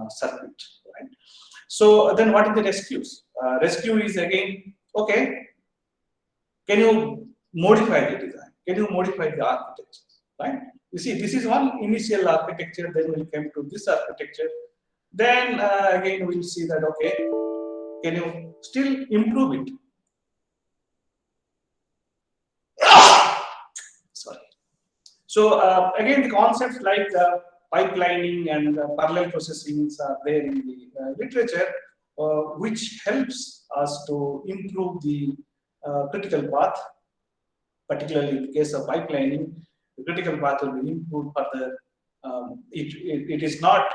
circuit, right? So then what is the rescues? Rescue is again, okay, can you modify the design? Can you modify the architecture, right? You see, this is one initial architecture, then we'll come to this architecture. Then again, we'll see that, okay, can you still improve it? Sorry. So again, the concepts like pipelining and parallel processing are there in the literature, which helps us to improve the critical path, particularly in the case of pipelining. The critical path will be improved further. It is not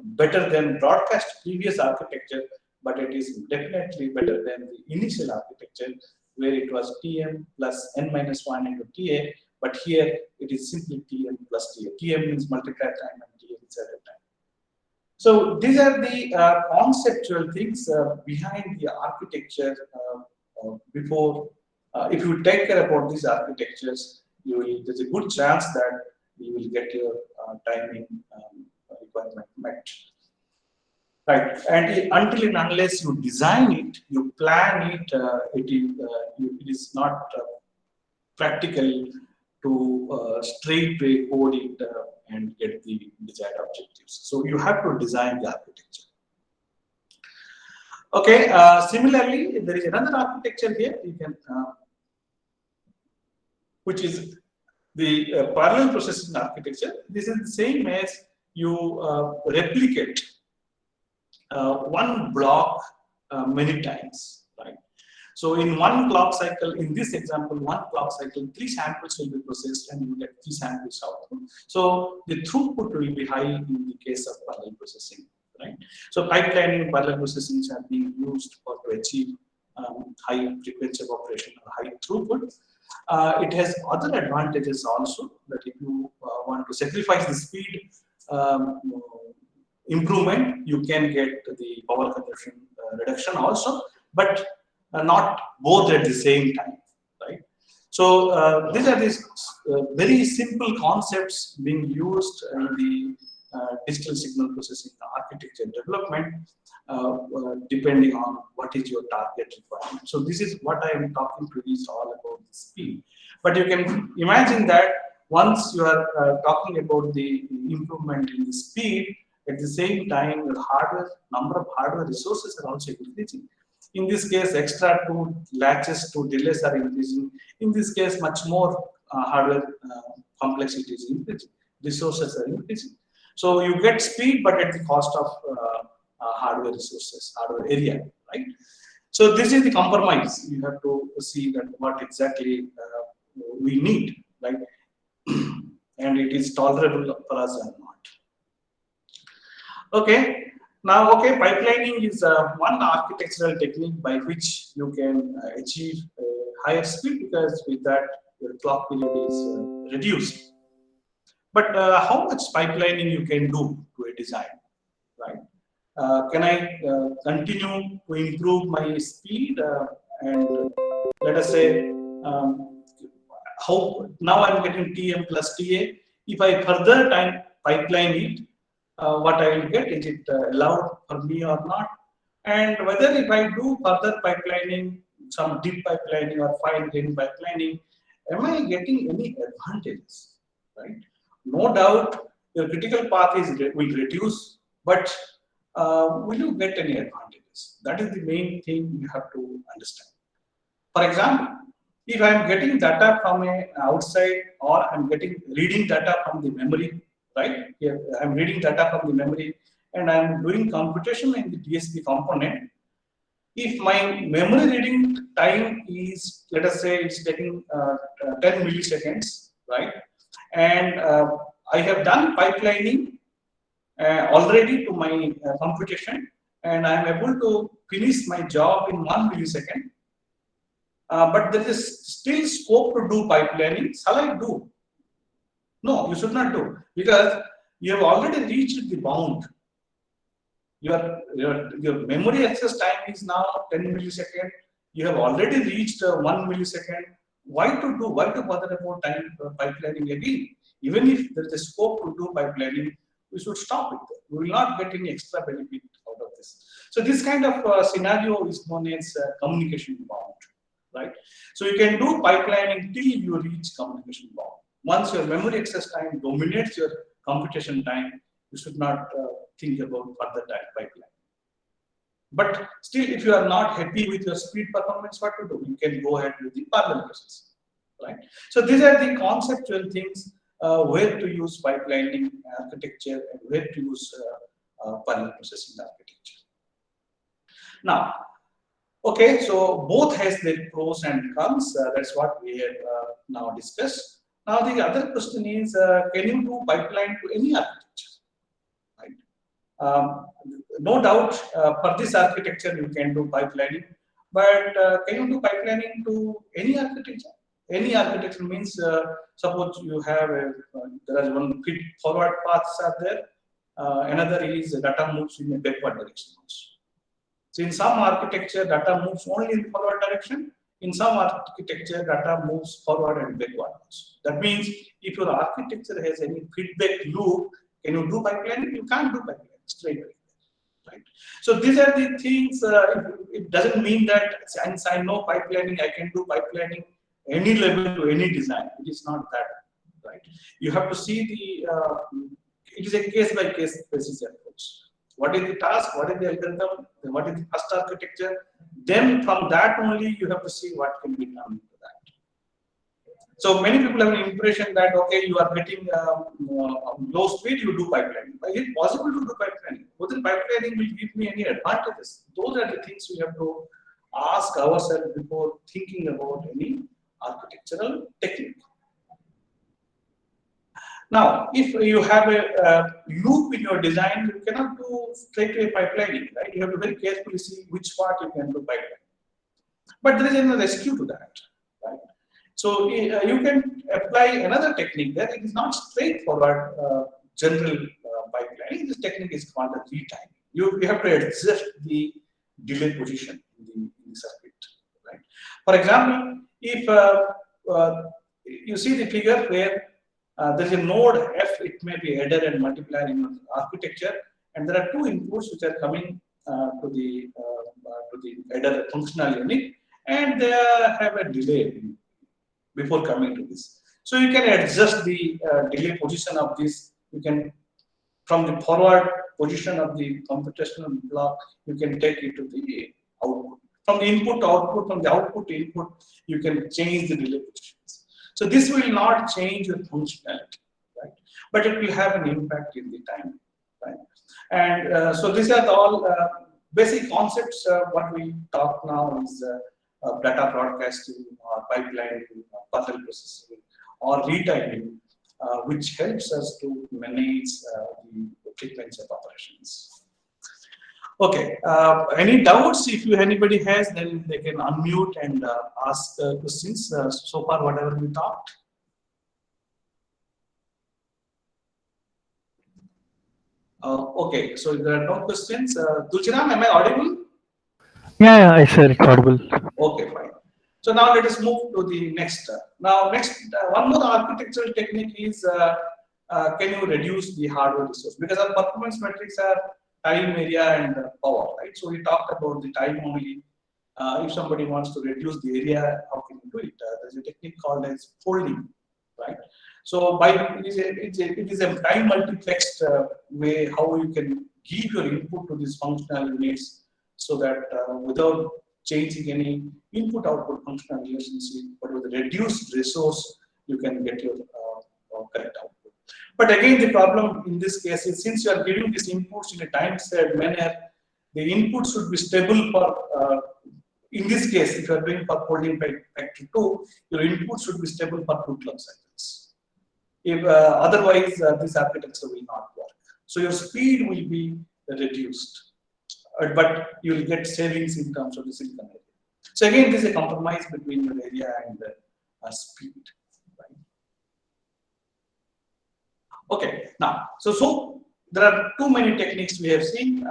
better than broadcast previous architecture, but it is definitely better than the initial architecture where it was Tm plus n minus 1 into Ta, but here it is simply Tm plus Ta. Tm means multiplied time and Ta is added time. So these are the conceptual things behind the architecture before. If you take care about these architectures, there's a good chance that you will get your timing requirement met. Right, and until and unless you design it, you plan it, it is not practical to straightway code it and get the desired objectives. So you have to design the architecture. Okay, similarly, there is another architecture here, you can, which is the parallel processing architecture. This is the same as you replicate one block many times, right? So in one clock cycle, in this example, one clock cycle, 3 samples will be processed and you get 3 samples output. So the throughput will be high in the case of parallel processing, right? So pipelining parallel processing are being used to achieve high frequency of operation or high throughput. It has other advantages also, that if you want to sacrifice the speed improvement, you can get the power consumption reduction also, but not both at the same time, right? So these are these very simple concepts being used in the digital signal processing architecture development, depending on what is your target requirement. So this is what I am talking to is all about the speed. But you can imagine that once you are talking about the improvement in the speed, at the same time, your hardware, number of hardware resources are also increasing. In this case, extra 2 latches to delays are increasing. In this case, much more hardware complexity is increasing. Resources are increasing. So you get speed, but at the cost of hardware resources, hardware area, right? So this is the compromise. You have to see that what exactly we need, right? And it is tolerable for us or not. Okay, now, okay, pipelining is one architectural technique by which you can achieve higher speed, because with that your clock period is reduced. But how much pipelining you can do to a design, right? Can I continue to improve my speed and let us say how now I'm getting Tm plus Ta. If I further time pipeline it, what I will get, is it allowed for me or not, and whether if I do further pipelining, some deep pipelining or fine grained pipelining, am I getting any advantages, right? No doubt your critical path will reduce, but will you get any advantages? That is the main thing you have to understand. For example, if I am getting data from a outside, or I'm reading data from the memory, right? Here I'm reading data from the memory and I'm doing computation in the DSP component. If my memory reading time is, let us say, it's taking 10 milliseconds, right? And I have done pipelining already to my computation, and I am able to finish my job in 1 millisecond. But there is still scope to do pipelining. Shall I do? No, you should not do, because you have already reached the bound. Your memory access time is now 10 millisecond. You have already reached 1 millisecond. Why to bother about time pipelining again? Even if there is a scope to do pipelining, we should stop it there. We will not get any extra benefit out of this. So this kind of scenario is known as communication bound, right? So you can do pipelining till you reach communication bound. Once your memory access time dominates your computation time, you should not think about further time pipeline. But still, if you are not happy with your speed performance, what to do? You can go ahead with the parallel processing, right? So these are the conceptual things where to use pipelining architecture and where to use parallel processing architecture. Now, okay, so both has their pros and cons. That's what we have now discussed. Now the other question is, can you do pipeline to any architecture? Right? No doubt, for this architecture you can do pipelining, but can you do pipelining to any architecture? Any architecture means, suppose you have there is one feed forward paths are there, another is data moves in a backward direction also. So in some architecture, data moves only in forward direction. In some architecture, data moves forward and backward also. That means if your architecture has any feedback loop, can you do pipelining? You can't do pipelining straight away, right? So these are the things. It doesn't mean that since I know pipelining, I can do pipelining any level to any design. It is not that, right? You have to see the. It is a case by case basis approach. What is the task? What is the algorithm? What is the first architecture? Then from that only you have to see what can be done to that. So many people have an impression that okay, you are getting low speed, you do pipelining. Is it possible to do pipelining? Whether pipelining will give me any advantages? Those are the things we have to ask ourselves before thinking about any architectural technique. Now, if you have a loop in your design, you cannot do straight away pipelining, right? You have to very carefully see which part you can do pipeline. But there is a rescue to that, right? So you can apply another technique there. It is not straightforward general pipelining. This technique is called a retiming. You have to adjust the delay position in the circuit, right? For example, if you see the figure where there is a node F, it may be adder and multiplier in architecture, and there are two inputs which are coming to the adder functional unit, and they have a delay before coming to this. So you can adjust the delay position of this. You can, from the forward position of the computational block, you can take it to the output. From the input to output, from the output to input, you can change the delay positions. So this will not change the functionality, right? But it will have an impact in the time, right? And so these are all basic concepts. What we talk now is data broadcasting or pipelining, parallel processing, or retiming, which helps us to manage the frequency of operations. Okay. Any doubts? If anybody has, then they can unmute and ask questions. So far, whatever we talked. Okay. So if there are no questions, Tulsiram, am I audible? Yeah, I said it's audible. Okay, fine. So now let us move to the next. Now, one more architectural technique is can you reduce the hardware resource? Because our performance metrics are time, area, and power, right? So we talked about the time only. If somebody wants to reduce the area, how can you do it? There's a technique called as folding, right? So it is a time multiplexed way how you can give your input to these functional units so that without changing any input-output functional relationship, but with a reduced resource, you can get your correct output. But again, the problem in this case is since you are giving these inputs in a time-shared manner, the input should be stable for, in this case, if you are doing for folding by factor 2, your input should be stable for 2 clock cycles. If otherwise, this architecture will not work. So your speed will be reduced, but you will get savings in terms of the silicon area. So again, this is a compromise between your area and the speed. Right? Okay, now, so there are too many techniques we have seen,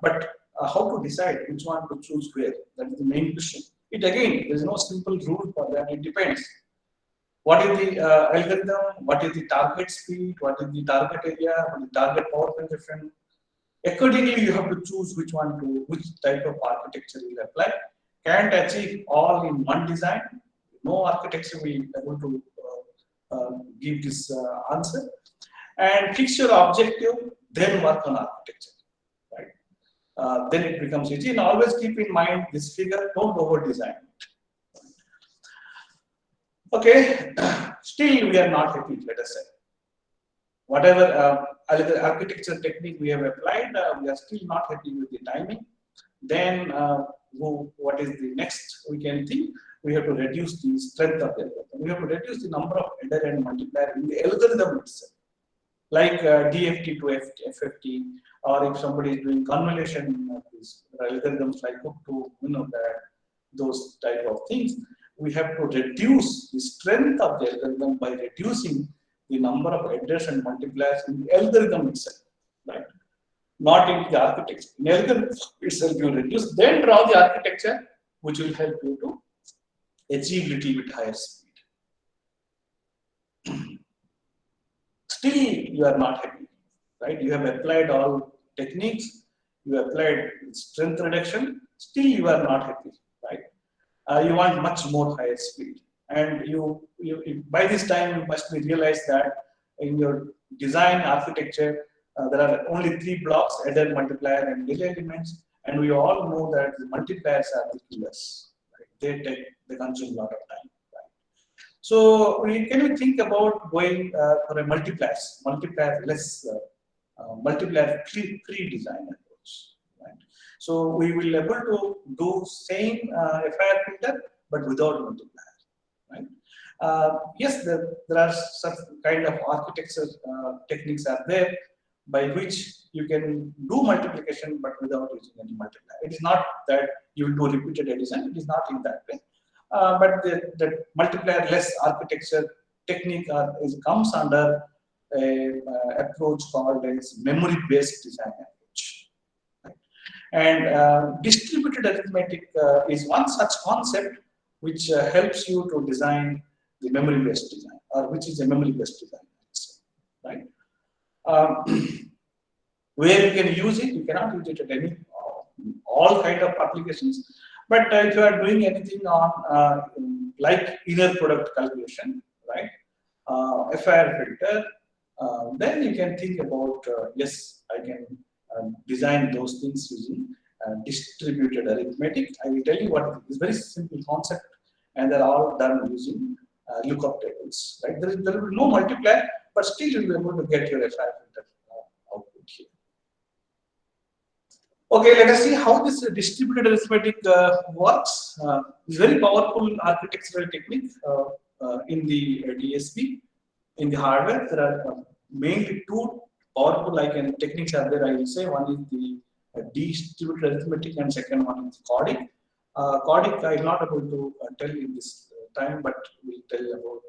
but how to decide which one to choose where? That is the main question. It again, there is no simple rule for that. It depends. what is the algorithm, what is the target speed, what is the target area, what is the target power consumption. Accordingly, you have to choose which type of architecture you will apply. Can't achieve all in one design. No architecture will be able to give this answer. And fix your objective, then work on architecture. Right? Then it becomes easy. And always keep in mind this figure. Don't over design. Okay, still we are not happy. Let us say whatever architecture technique we have applied, we are still not happy with the timing. Then what is the next we can think? We have to reduce the strength of the algorithm. We have to reduce the number of adder and multiplier in the algorithm itself, like DFT to FFT, or if somebody is doing convolution of these algorithms like hook to that, those type of things. We have to reduce the strength of the algorithm by reducing the number of adders and multipliers in the algorithm itself, right? Not in the architecture. In the algorithm itself, you reduce, then draw the architecture which will help you to achieve little bit higher speed. Still, you are not happy, right? You have applied all techniques, you applied strength reduction, still you are not happy, right? You want much more higher speed. And by this time, you must realize that in your design architecture, there are only 3 blocks, adder, multiplier, and delay elements. And we all know that the multipliers are the killers. Right? They consume a lot of time. Right? So can we think about going for a multiplier free design approach? Right? So we will able to do same FIR filter, but without multiplier. Right? Yes, there are some kind of architecture techniques are there by which you can do multiplication but without using any multiplier. It is not that you will do repeated addition, it is not in that way. But the multiplier less architecture technique comes under a approach called as memory based design approach. Right? And distributed arithmetic is one such concept which helps you to design the memory based design, or which is a memory based design, right? Where you can use it, you cannot use it at any all kind of applications. But if you are doing anything on like inner product calculation, right? FIR filter, then you can think about yes, I can design those things using distributed arithmetic. I will tell you what is very simple concept, and they're all done using lookup tables. Right? There will be no multiplier, but still you'll be able to get your FIR filter output here. Okay, let us see how this distributed arithmetic works. It's very powerful architectural technique in the DSP. In the hardware, there are mainly 2 powerful techniques are there. I will say one is the distributed arithmetic, and second one is CODIC. CODIC I am not able to tell in this time, but we'll tell about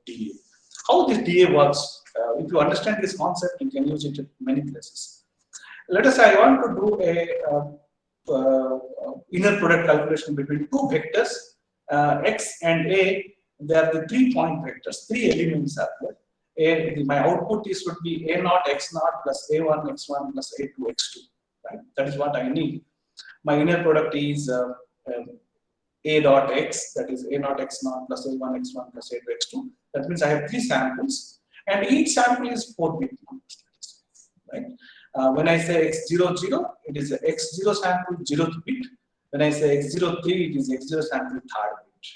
DA. How this DA works? If you understand this concept, you can use it in many places. Let us say I want to do a inner product calculation between 2 vectors, x and a. They are the 3-point vectors, 3 elements are there. My output would be a naught x naught plus a1 x1 plus a2 x2. Right? That is what I need. My inner product is a dot x, that is a naught x naught plus a1 x1 plus a2 x2. That means I have 3 samples, and each sample is 4-bit numbers. Right? When I say x00, it is a x0 sample 0th bit. When I say x03, it is x0 sample 3rd bit.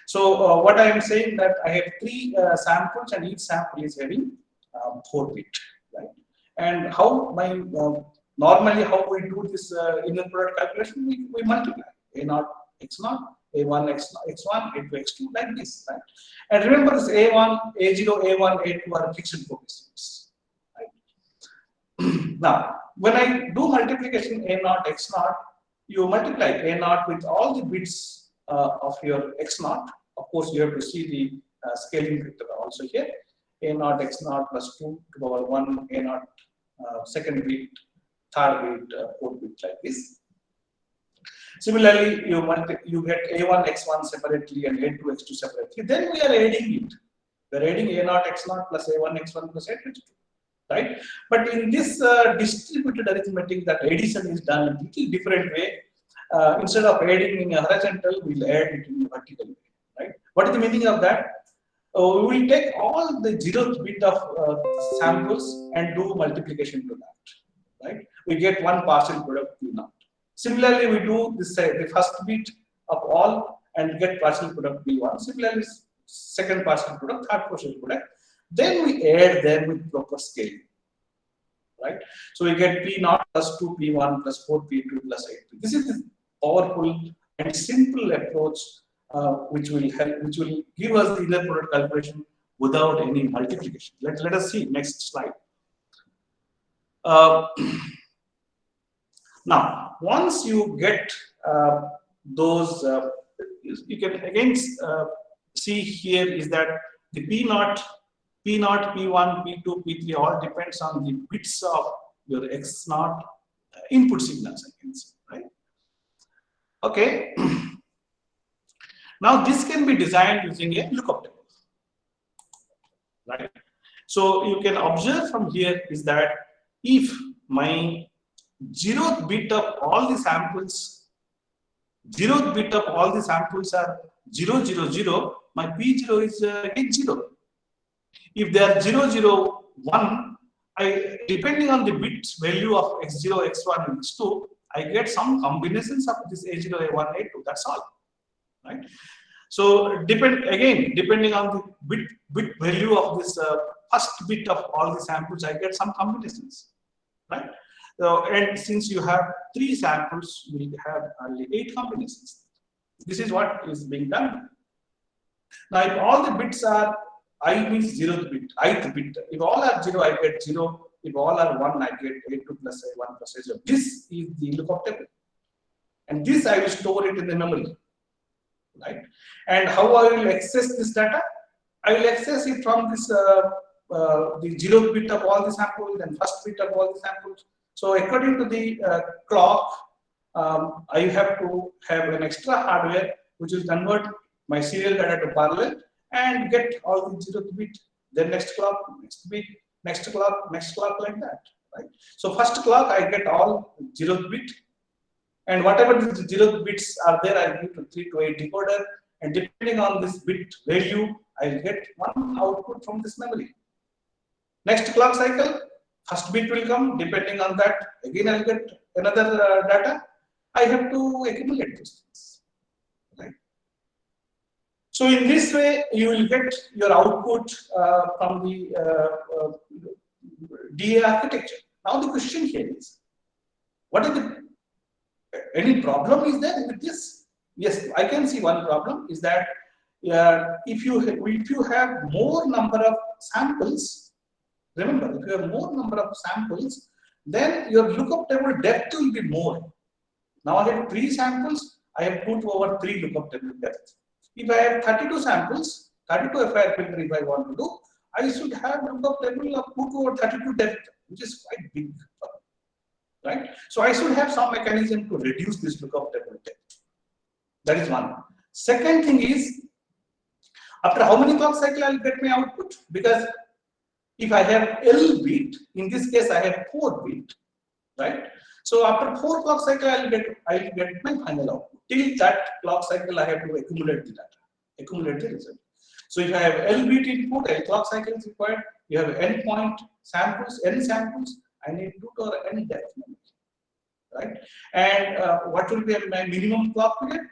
So what I am saying that I have 3 samples, and each sample is having 4-bit. Right? And how normally how we do this inner product calculation? We multiply a naught x naught, a1 x1, a2 x2, like this. Right? And remember this a1, a0, a1, a2 are fixed coefficients. Now, when I do multiplication a naught x naught, you multiply a naught with all the bits of your x naught. Of course, you have to see the scaling vector also here. A naught x naught plus 2 to the power 1, a naught second bit, 3rd bit, 4th bit, like this. Similarly, you get A1 X1 separately and A2 X2 separately. Then we are adding it. We are adding A0 X0 plus A1 X1 plus A2 X2, right? But in this distributed arithmetic, that addition is done in a little different way. Instead of adding in a horizontal, we'll add it in a vertical way, right? What is the meaning of that? We will take all the 0th bit of samples and do multiplication to that, right? We get one partial product P0. Similarly, we do this the first bit of all and get partial product P1. Similarly, second partial product, third partial product. Then we add them with proper scaling, right? So we get P0 plus 2 P1 plus 4 P2 plus 8 P. This is the powerful and simple approach which will give us the inner product calculation without any multiplication. Let us see next slide. Now, once you get those, you can again see here is that the P0, P1, P2, P3 all depends on the bits of your X0 input signals, I can see, right? Okay. Now this can be designed using a lookup table, right? So you can observe from here is that if my 0th bit of all the samples, 0th bit of all the samples are 0, 0, 0, my P0 is again 0. If they are 0, 0, 1, depending on the bit value of X0, X1, and X2, I get some combinations of this A0, A1, A2. That's all, right? So depending on the bit value of this first bit of all the samples, I get some combinations, right? So, and since you have 3 samples, we have only 8 combinations. This is what is being done. Now, if all the bits are I means 0th bit, ith bit. If all are 0, I get 0. If all are 1, I get A2 plus A1 plus A0. This is the lookup table. And this I will store it in the memory, right? And how I will access this data? I will access it from this the 0th bit of all the samples and first bit of all the samples. So according to the clock, I have to have an extra hardware which will convert my serial data to parallel and get all the 0th bit, then next clock, next bit, next clock, like that, right? So first clock I get all 0th bit, and whatever the 0th bits are there, I give to 3 to 8 decoder, and depending on this bit value, I will get one output from this memory. Next clock cycle, first bit will come, depending on that, again I will get another data. I have to accumulate these things, right? So in this way, you will get your output from the DA architecture. Now the question here is, what is any problem is there with this? Yes, I can see one problem is that if you have more number of samples, remember, if you have more number of samples, then your lookup table depth will be more. Now I have 3 samples, I have put over 3 lookup table depth. If I have 32 samples, 32 FIR filter if I want to do, I should have lookup table of put over 32 depth, which is quite big, right? So I should have some mechanism to reduce this lookup table depth. That is one. Second thing is, after how many clock cycle I will get my output? Because if I have L bit, in this case I have 4 bit, right? So after 4 clock cycle, I will get my final output. Till that clock cycle, I have to accumulate the data, accumulate the result. So if I have L bit input, L clock cycle is required. You have N point samples, N samples. I need 2 to N depth memory, right? And what will be my minimum clock period?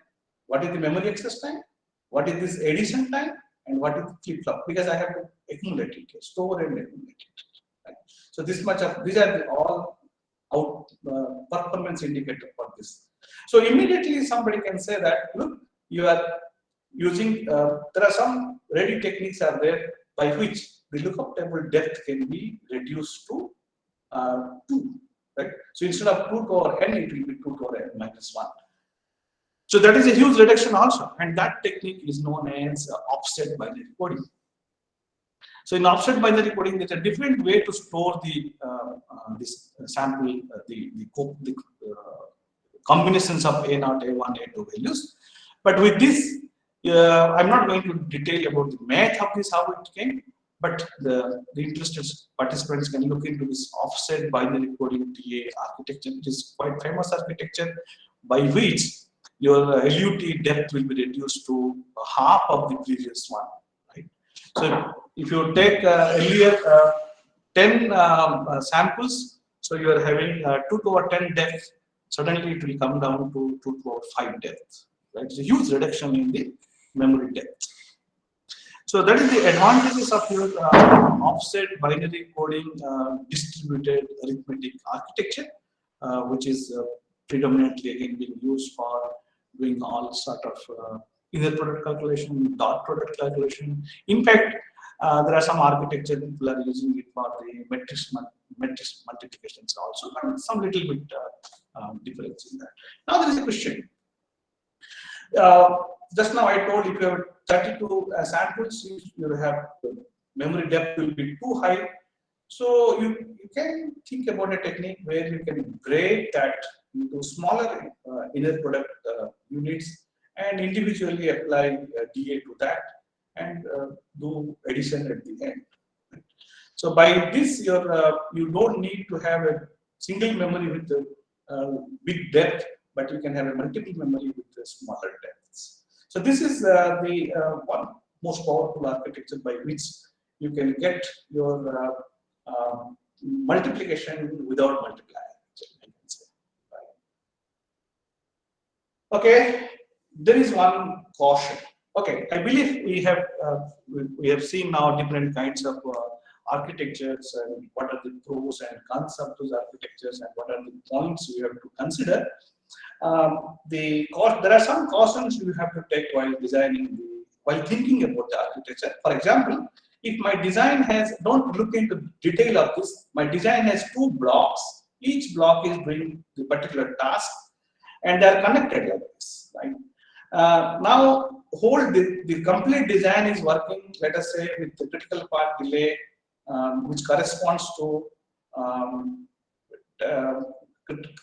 What is the memory access time? What is this addition time? And what is the flip flop? Because I have to accumulate it, store and accumulate it. Right? So this much of these are all out performance indicator for this. So immediately somebody can say that, look, you are using there are some ready techniques are there by which the lookup table depth can be reduced to 2, right? So instead of 2 to N, it will be 2 to N minus 1. So that is a huge reduction also, and that technique is known as offset binary coding. So in offset binary coding, there's a different way to store the this sample, the combinations of A0, A1, A2 values. But with this, I'm not going to detail about the math of this, how it came, but the interested participants can look into this offset binary coding DA architecture, which is quite famous architecture, by which your LUT depth will be reduced to half of the previous one, right? So if you take earlier 10 samples, so you are having 2 to the power 10 depth, suddenly it will come down to 2 to the power 5 depth, right? It's a huge reduction in the memory depth. So that is the advantages of your offset binary coding distributed arithmetic architecture, which is predominantly again being used for doing all sort of inner product calculation, dot product calculation. In fact, there are some architecture people are using it for the matrix multiplications also, but some little bit difference in that. Now there is a question. Just now I told if you have 32 samples, you have memory depth will be too high. So you can think about a technique where you can break that into smaller inner product units and individually apply DA to that and do addition at the end. So by this, you don't need to have a single memory with big depth, but you can have a multiple memory with smaller depths. So this is the one most powerful architecture by which you can get your multiplication without multiplier. Okay, there is one caution. Okay, I believe we have seen now different kinds of architectures and what are the pros and cons of those architectures and what are the points we have to consider. There are some cautions you have to take while designing while thinking about the architecture. For example, if my design has, don't look into detail of this, my design has 2 blocks, each block is doing the particular task and they are connected like this, right? Now, the complete design is working, let us say, with the critical path delay, which corresponds to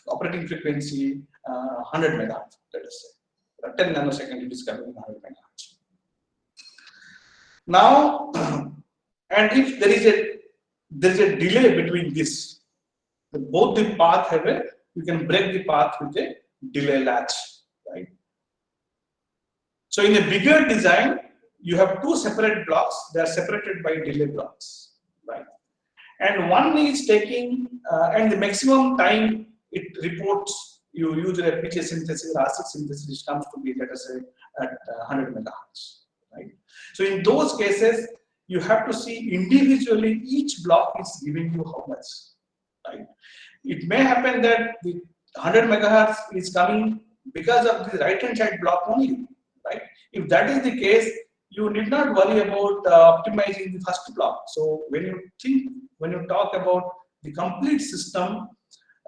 operating frequency 100 megahertz, let us say. 10 nanosecond it is coming 100 megahertz. Now, and if there is a delay between this, both the path have you can break the path with a delay latch, right? So in a bigger design, you have 2 separate blocks, they are separated by delay blocks, right? And one is taking, and the maximum time it reports, you use a FPGA synthesis or ASIC synthesis, which comes to be, let us say, at 100 megahertz, right? So in those cases, you have to see individually each block is giving you how much, right? It may happen that the 100 megahertz is coming because of the right-hand side block only, right? If that is the case, you need not worry about optimizing the first block. So when you talk about the complete system,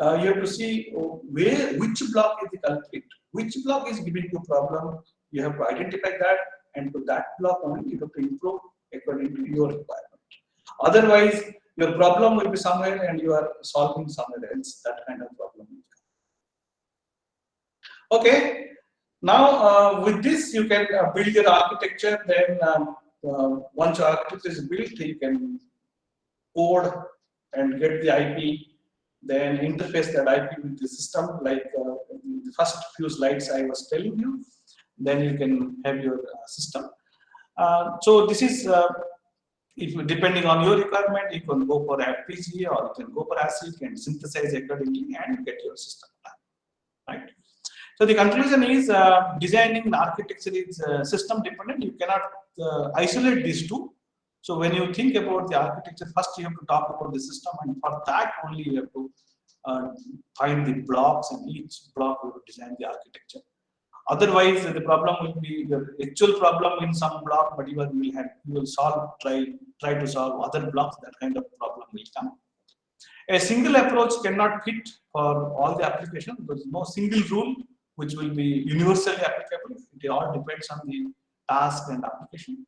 you have to see which block is the culprit, which block is giving you problem. You have to identify that, and to that block only you have to improve according to your requirement. Otherwise, your problem will be somewhere and you are solving somewhere else. That kind of problem will come. Okay. Now, with this, you can build your architecture. Then, once your architecture is built, you can code and get the IP. Then interface that IP with the system, like the first few slides I was telling you. Then you can have your system. So this is, if depending on your requirement, you can go for FPGA or you can go for ASIC and synthesize accordingly and get your system done, right? So the conclusion is designing an architecture is system dependent. You cannot isolate these two. So when you think about the architecture, first you have to talk about the system, and for that only you have to find the blocks, and each block you have to design the architecture. Otherwise, the problem will be your actual problem in some block, but you will try to solve other blocks. That kind of problem will come. A single approach cannot fit for all the applications. There is no single rule which will be universally applicable. It all depends on the task and application.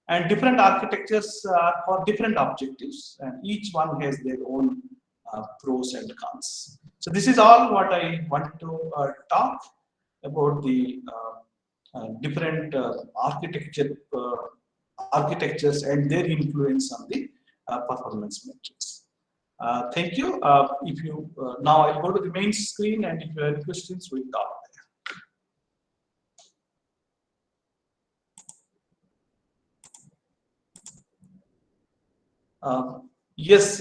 And different architectures are for different objectives, and each one has their own pros and cons. So this is all what I want to talk about the different architectures and their influence on the performance metrics. Thank you. If you now I'll go to the main screen, and if you have questions, we'll talk. Yes,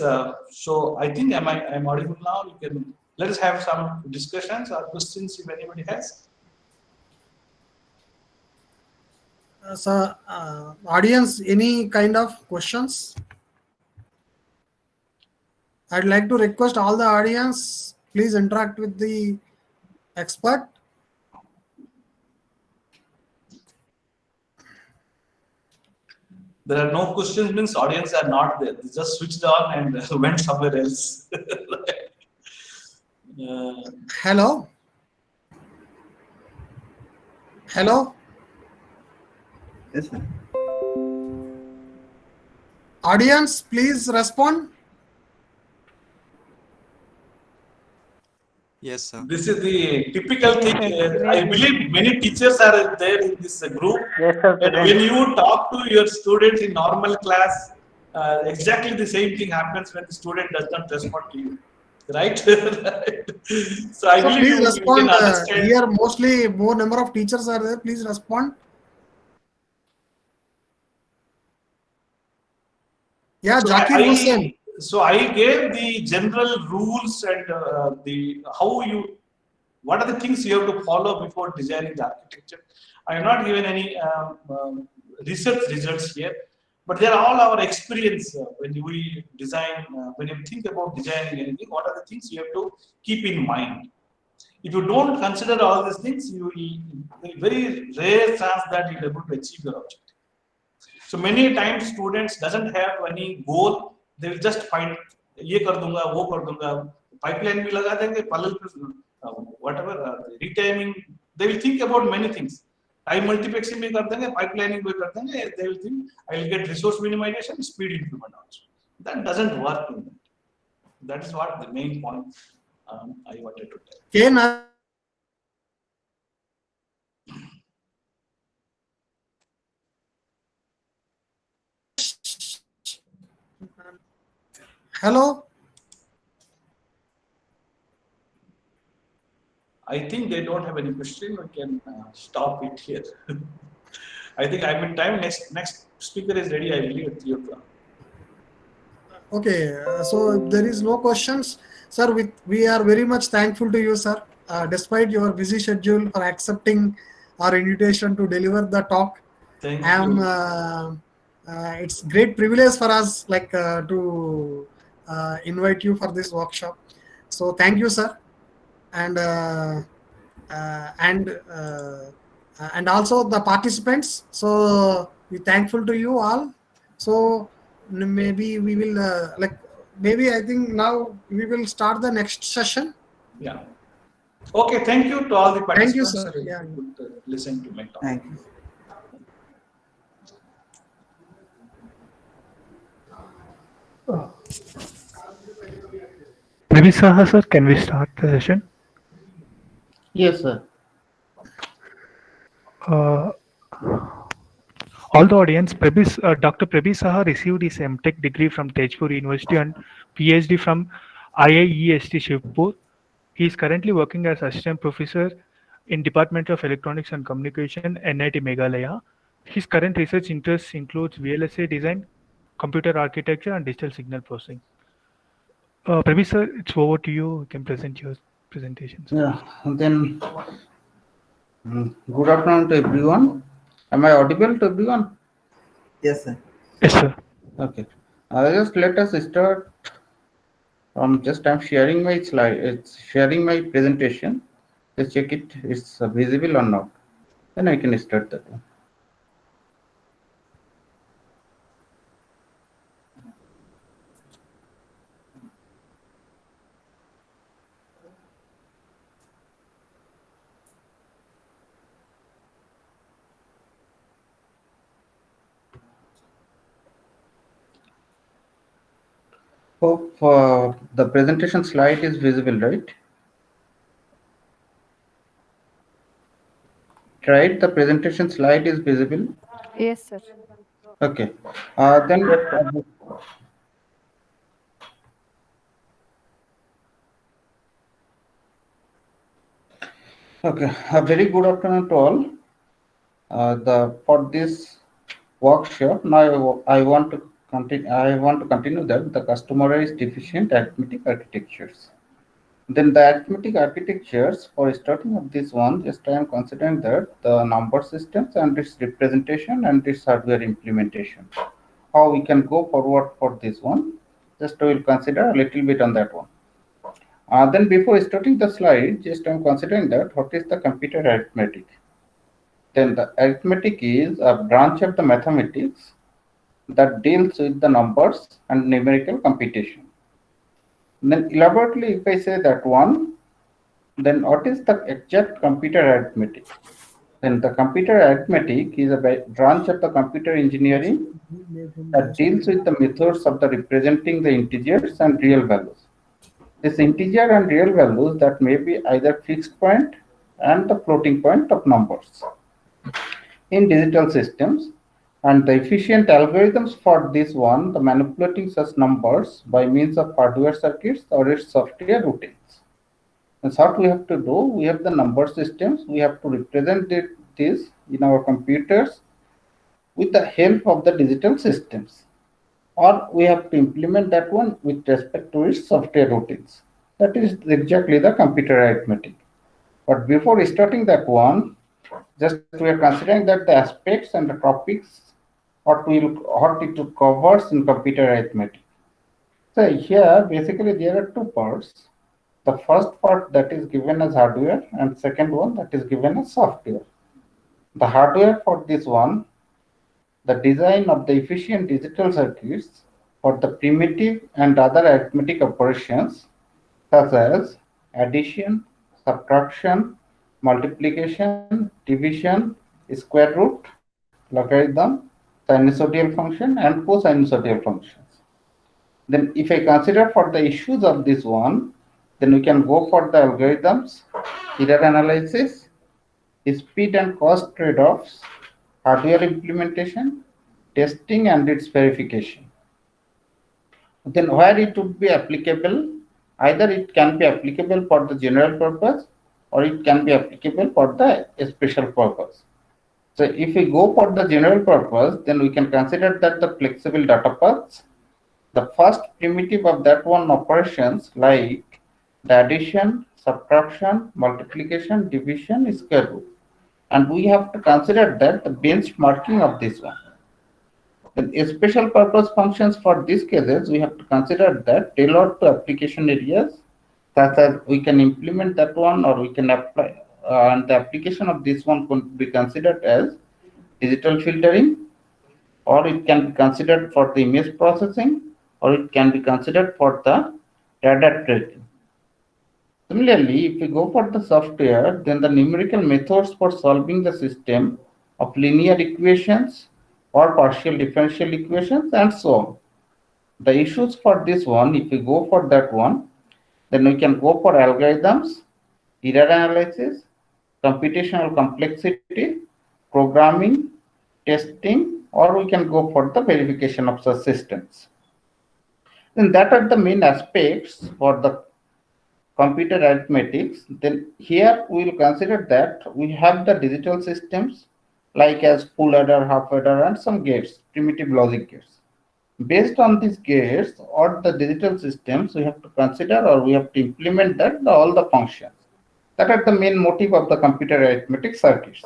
so I think I'm audible now. You can let us have some discussions or questions if anybody has. So, audience, any kind of questions? I'd like to request all the audience, please interact with the expert. There are no questions, means audience are not there. They just switched on and went somewhere else. Hello? Hello? Yes, sir. Audience, please respond. Yes, sir. This is the typical thing. I believe many teachers are there in this group. Yes, sir. And when you talk to your students in normal class, exactly the same thing happens when the student does not respond to you. Right? So I So believe please you respond. can understand. Here mostly more number of teachers are there. Please respond. Yeah, So Zakir Hussain. so I gave the general rules and the what are the things you have to follow before designing the architecture. I have not given any research results here, but they are all our experience when we design. When you think about designing anything, what are the things you have to keep in mind? If you don't consider all these things, you will very rare chance that you'll be able to achieve your objective. So many times students doesn't have any goal. They will just find ये कर दूंगा वो कर दूंगा pipeline भी लगा देंगे parallel whatever retiming. They will think about many things. Time multiplexing भी कर देंगे, pipelining भी कर देंगे. They will think I will get resource minimization, speed improvement also. That doesn't work in that. That is what the main point I wanted to tell. K. Hello. I think they don't have any question. We can stop it here. I think I'm in time. Next speaker is ready. I believe at 3 o'clock. Okay, so if there is no questions, sir, we are very much thankful to you, sir, despite your busy schedule for accepting our invitation to deliver the talk. Thank you. It's great privilege for us, to invite you for this workshop. So thank you, sir, and and also the participants. So we thankful to you all. So maybe we will maybe I think now we will start the next session. Yeah. Okay. Thank you to all the Thank you, participants. sir. Yeah. Who could, listen to my talk. Thank you. Maybe sir, can we start the session? Yes, sir. Uh, all the audience, Dr. Prabhi Saha received his MTech degree from Tejpur University and PhD from IIEST Shivpur. He is currently working as assistant professor in Department of Electronics and Communication, NIT Meghalaya. His current research interests includes VLSI design, computer architecture, and digital signal processing. Prabhi sir, it's over to you. You can present your presentation. Sir. Yeah. Then, good afternoon to everyone. Am I audible to everyone? Yes, sir. Yes, sir. Okay. Just let us start. Just I'm sharing my slide. It's sharing my presentation. Just check it. It's visible or not. Then I can start that one. Hope the presentation slide is visible, right? Right, the presentation slide is visible. Yes, sir. Okay. Then okay. A very good afternoon to all. For this workshop, now I want to continue. I want to continue that the customized efficient arithmetic architectures. Then the arithmetic architectures, for starting of this one, just I am considering that the number systems and its representation and its hardware implementation. How we can go forward for this one, just we will consider a little bit on that one. Then before starting the slide, just I am considering that what is the computer arithmetic. Then the arithmetic is a branch of the mathematics that deals with the numbers and numerical computation. Then elaborately, if I say that one, then what is the exact computer arithmetic? Then the computer arithmetic is a branch of the computer engineering that deals with the methods of the representing the integers and real values. This integer and real values that may be either fixed point and the floating point of numbers in digital systems, and the efficient algorithms for this one, the manipulating such numbers by means of hardware circuits or its software routines. And what we have to do, we have the number systems, we have to represent this in our computers with the help of the digital systems, or we have to implement that one with respect to its software routines. That is exactly the computer arithmetic. But before starting that one, just we are considering that the aspects and the topics what it covers in computer arithmetic. So here basically there are two parts. The first part that is given as hardware and second one that is given as software. The hardware for this one, the design of the efficient digital circuits for the primitive and other arithmetic operations such as addition, subtraction, multiplication, division, square root, logarithm, sinusoidal function, and cosinusoidal functions. Then if I consider for the issues of this one, then we can go for the algorithms, error analysis, speed and cost trade-offs, hardware implementation, testing and its verification. Then where it would be applicable, either it can be applicable for the general purpose or it can be applicable for the special purpose. So if we go for the general purpose, then we can consider that the flexible data paths, the first primitive of that one operations like the addition, subtraction, multiplication, division, square root. And we have to consider that the benchmarking of this one. Then special purpose functions for these cases, we have to consider that tailored to application areas, such as we can implement that one or we can apply, and the application of this one could be considered as digital filtering, or it can be considered for the image processing, or it can be considered for the data trading. Similarly, if we go for the software, then the numerical methods for solving the system of linear equations or partial differential equations and so on. The issues for this one, if we go for that one, then we can go for algorithms, error analysis, computational complexity, programming, testing, or we can go for the verification of such systems. Then that are the main aspects for the computer arithmetics. Then here we will consider that we have the digital systems like as full adder, half adder, and some gates, primitive logic gates. Based on these gates or the digital systems, we have to consider or we have to implement that all the functions. That are the main motive of the computer arithmetic circuits.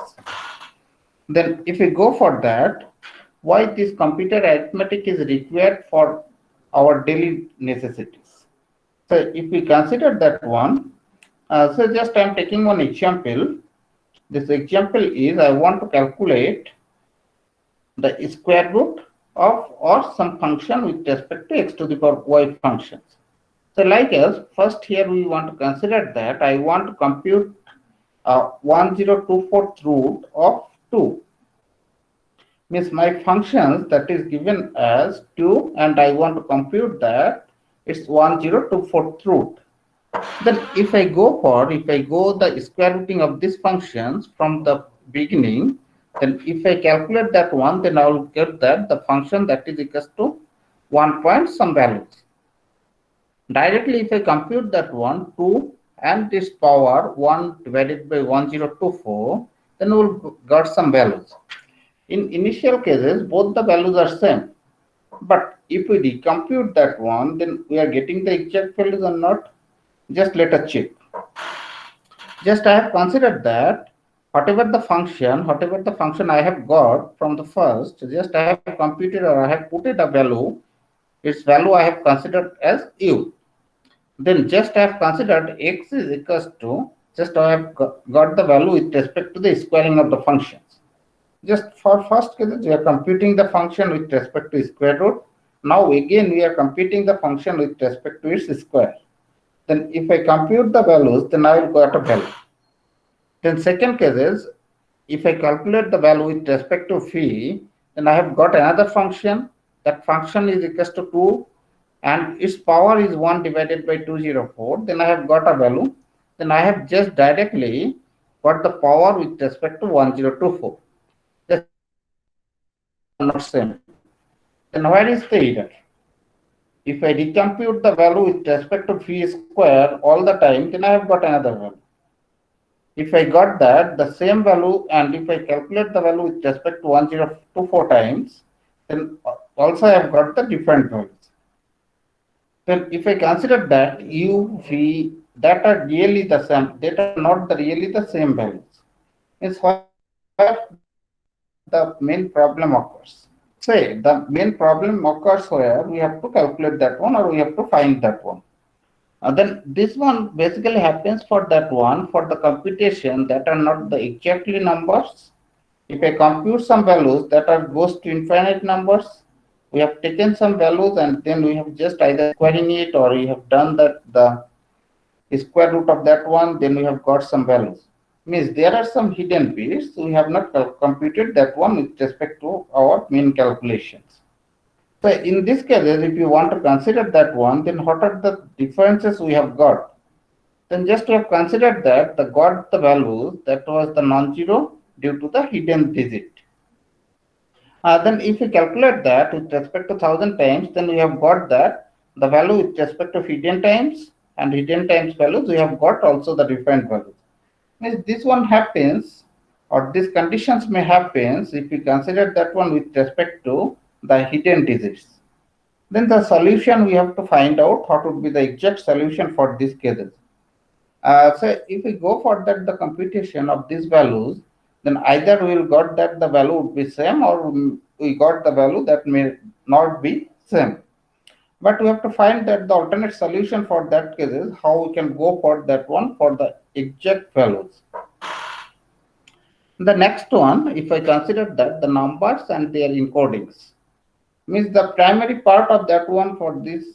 Then if we go for that, why this computer arithmetic is required for our daily necessities. So if we consider that one, so just I am taking one example. This example is I want to calculate the square root of or some function with respect to x to the power y functions. So like as first here we want to consider that I want to compute 1024th root of 2. Means my functions that is given as 2 and I want to compute that it's 1024th root. Then if I go the square rooting of these functions from the beginning, then if I calculate that one, then I will get that the function that is equals to 1 point some values. Directly if I compute that one, 2 and this power 1 divided by 1024, then we will get some values. In initial cases, both the values are same. But if we recompute that one, then we are getting the exact values or not. Just let us check. Just I have considered that whatever the function I have got from the first, just I have computed or I have put it a value, its value I have considered as u. Then just I have considered x is equals to, just I have got the value with respect to the squaring of the functions. Just for first case, we are computing the function with respect to square root. Now again we are computing the function with respect to its square. Then if I compute the values, then I will get a value. Then second case is, if I calculate the value with respect to phi, then I have got another function. That function is equals to 2 and its power is 1 divided by 204. Then I have got a value. Then I have just directly got the power with respect to 1024. That's not same. Then where is the error? If I recompute the value with respect to phi square all the time, then I have got another value. If I got that, the same value, and if I calculate the value with respect to 1024 times, then also I have got the different values. Then if I consider that u, v, that are really the same, that are not really the same values, is where the main problem occurs. Say the main problem occurs where we have to calculate that one or we have to find that one. Then this one basically happens for that one, for the computation that are not the exactly numbers. If I compute some values that are goes to infinite numbers, we have taken some values and then we have just either squaring it or we have done that the square root of that one, then we have got some values. Means there are some hidden bits, we have not computed that one with respect to our main calculations. So in this case, if you want to consider that one, then what are the differences we have got? Then just we have considered that the got the values that was the non-zero due to the hidden digit. Then if we calculate that with respect to 1000 times, then we have got that the value with respect to hidden times and hidden times values, we have got also the different values. Means this one happens, or these conditions may happen if we consider that one with respect to the hidden digits. Then the solution we have to find out what would be the exact solution for these cases. So if we go for that the computation of these values, then either we will got that the value would be same or we got the value that may not be same. But we have to find that the alternate solution for that case is how we can go for that one for the exact values. The next one, if I consider that the numbers and their encodings, means the primary part of that one for this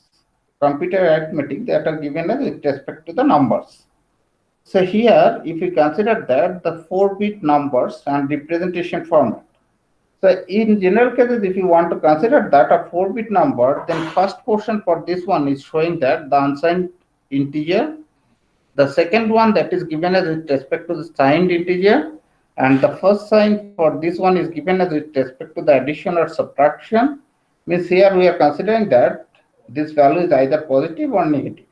computer arithmetic that are given as with respect to the numbers. So here, if we consider that the 4-bit numbers and representation format. So in general cases, if you want to consider that a 4-bit number, then first portion for this one is showing that the unsigned integer. The second one that is given as with respect to the signed integer. And the first sign for this one is given as with respect to the addition or subtraction. Means here we are considering that this value is either positive or negative.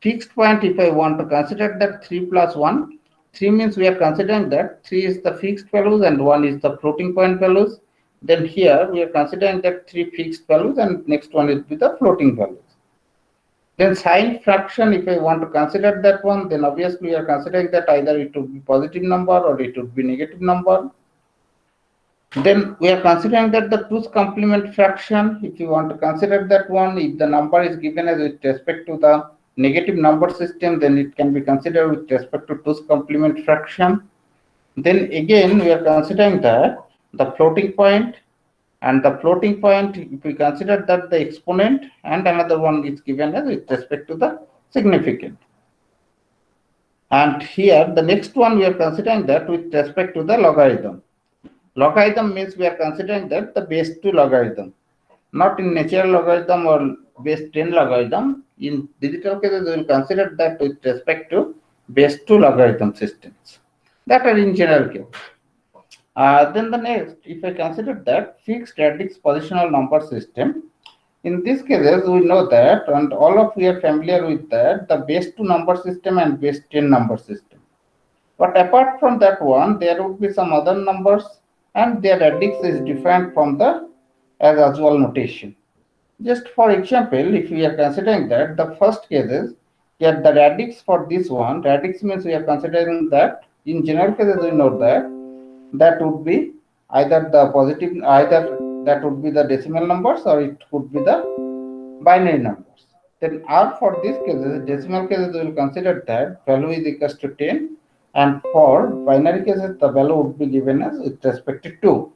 Fixed point, if I want to consider that 3 plus 1, 3 means we are considering that 3 is the fixed values and 1 is the floating point values. Then here we are considering that 3 fixed values and next one is with the floating values. Then signed fraction, if I want to consider that one, then obviously we are considering that either it would be positive number or it would be negative number. Then we are considering that the 2's complement fraction, if you want to consider that one, if the number is given as with respect to the negative number system, then it can be considered with respect to 2's complement fraction. Then again, we are considering that the floating point, and the floating point, if we consider that the exponent, and another one is given as with respect to the significand. And here, the next one we are considering that with respect to the logarithm. Logarithm means we are considering that the base 2 logarithm, not in natural logarithm or base 10 logarithm. In digital cases, we will consider that with respect to base 2 logarithm systems. That are in general case. Then the next, if I consider that fixed radix positional number system, in these cases we know that, and all of you are familiar with that, the base 2 number system and base 10 number system. But apart from that one, there would be some other numbers, and their radix is different from the as usual notation. Just for example, if we are considering that the first cases, yeah, the radix for this one, radix means we are considering that in general cases we know that that would be either the positive, either that would be the decimal numbers or it could be the binary numbers. Then R for these cases, decimal cases we will consider that value is equals to 10, and for binary cases the value would be given as with respect to 2.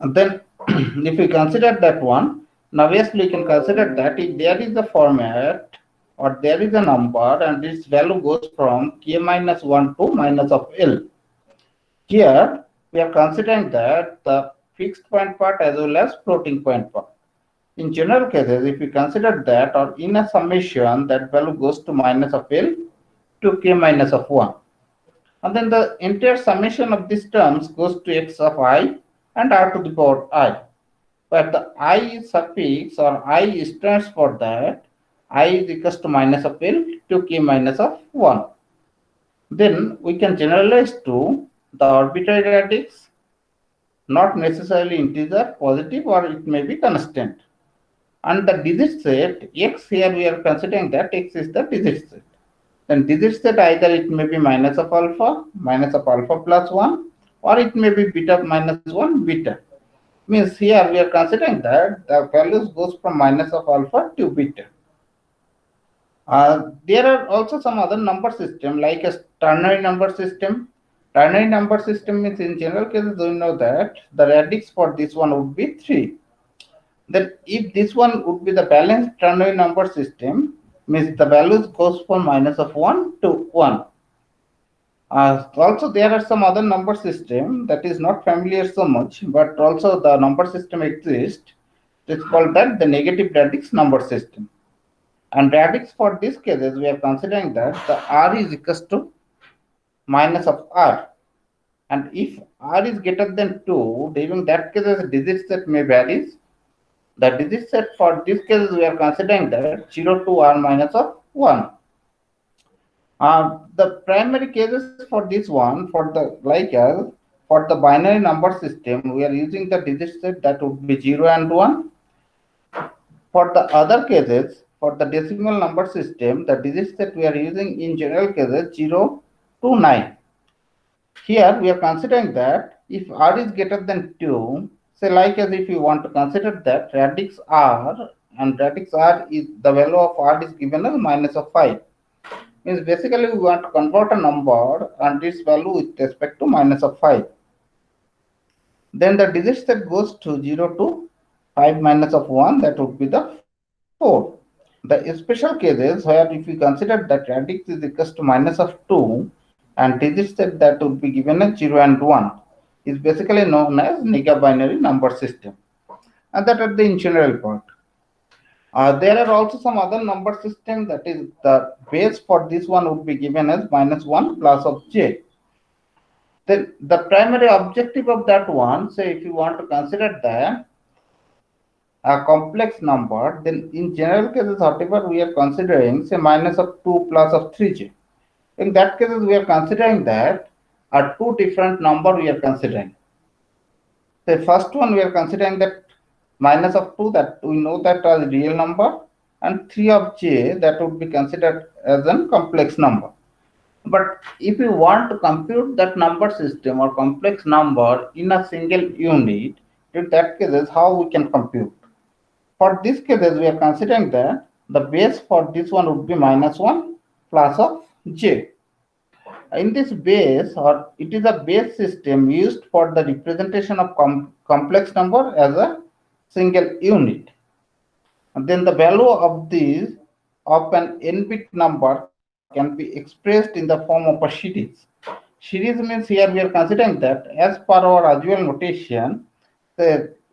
And then if we consider that one, now obviously you can consider that if there is a format or there is a number and this value goes from k minus 1 to minus of L. Here we are considering that the fixed point part as well as floating point part. In general cases, if we consider that or in a summation, that value goes to minus of L to k minus of 1. And then the entire summation of these terms goes to x of I and r to the power I. But the I suffix or I stands for that I is equals to minus of L to k minus of 1. Then we can generalize to the arbitrary radix, not necessarily integer, positive, or it may be constant. And the digit set x, here we are considering that x is the digit set. Then digit set either it may be minus of alpha plus 1, or it may be beta minus 1 beta. Means here we are considering that the values goes from minus of alpha to beta. There are also some other number system like a ternary number system. Ternary number system means in general cases we know that the radix for this one would be 3. Then if this one would be the balanced ternary number system, means the values goes from minus of 1 to 1. Also there are some other number system that is not familiar so much, but also the number system exists. It's called that the negative radix number system. And radix for these cases we are considering that the r is equals to minus of r. And if r is greater than 2, during that case the digit set may varies. The digit set for these cases we are considering that 0 to r minus of 1. The primary cases for this one, for the like as for the binary number system, we are using the digit set that would be 0 and 1. For the other cases, for the decimal number system, the digit set we are using in general cases 0 to 9. Here we are considering that if r is greater than 2, say like as if you want to consider that radix r, and radix r is the value of r is given as minus of 5. Means basically we want to convert a number and this value with respect to minus of 5. Then the digit set goes to 0 to 5 minus of 1, that would be the 4. The special cases where if we consider that radix is equals to minus of 2 and digit set that would be given as 0 and 1 is basically known as nega-binary number system. And that is the in general part. There are also some other number system, that is the base for this one would be given as minus 1 plus of j. Then the primary objective of that one, say if you want to consider that a complex number, then in general cases whatever we are considering, say minus of 2 plus of 3j. In that cases we are considering that are two different number we are considering. The first one we are considering that minus of 2, that we know that as real number, and 3 of j that would be considered as a complex number. But if you want to compute that number system or complex number in a single unit, in that cases how we can compute? For this cases we are considering that the base for this one would be minus 1 plus of j. In this base, or it is a base system used for the representation of complex number as a single unit. And then the value of these of an n-bit number can be expressed in the form of a series. Series means here we are considering that as per our usual notation,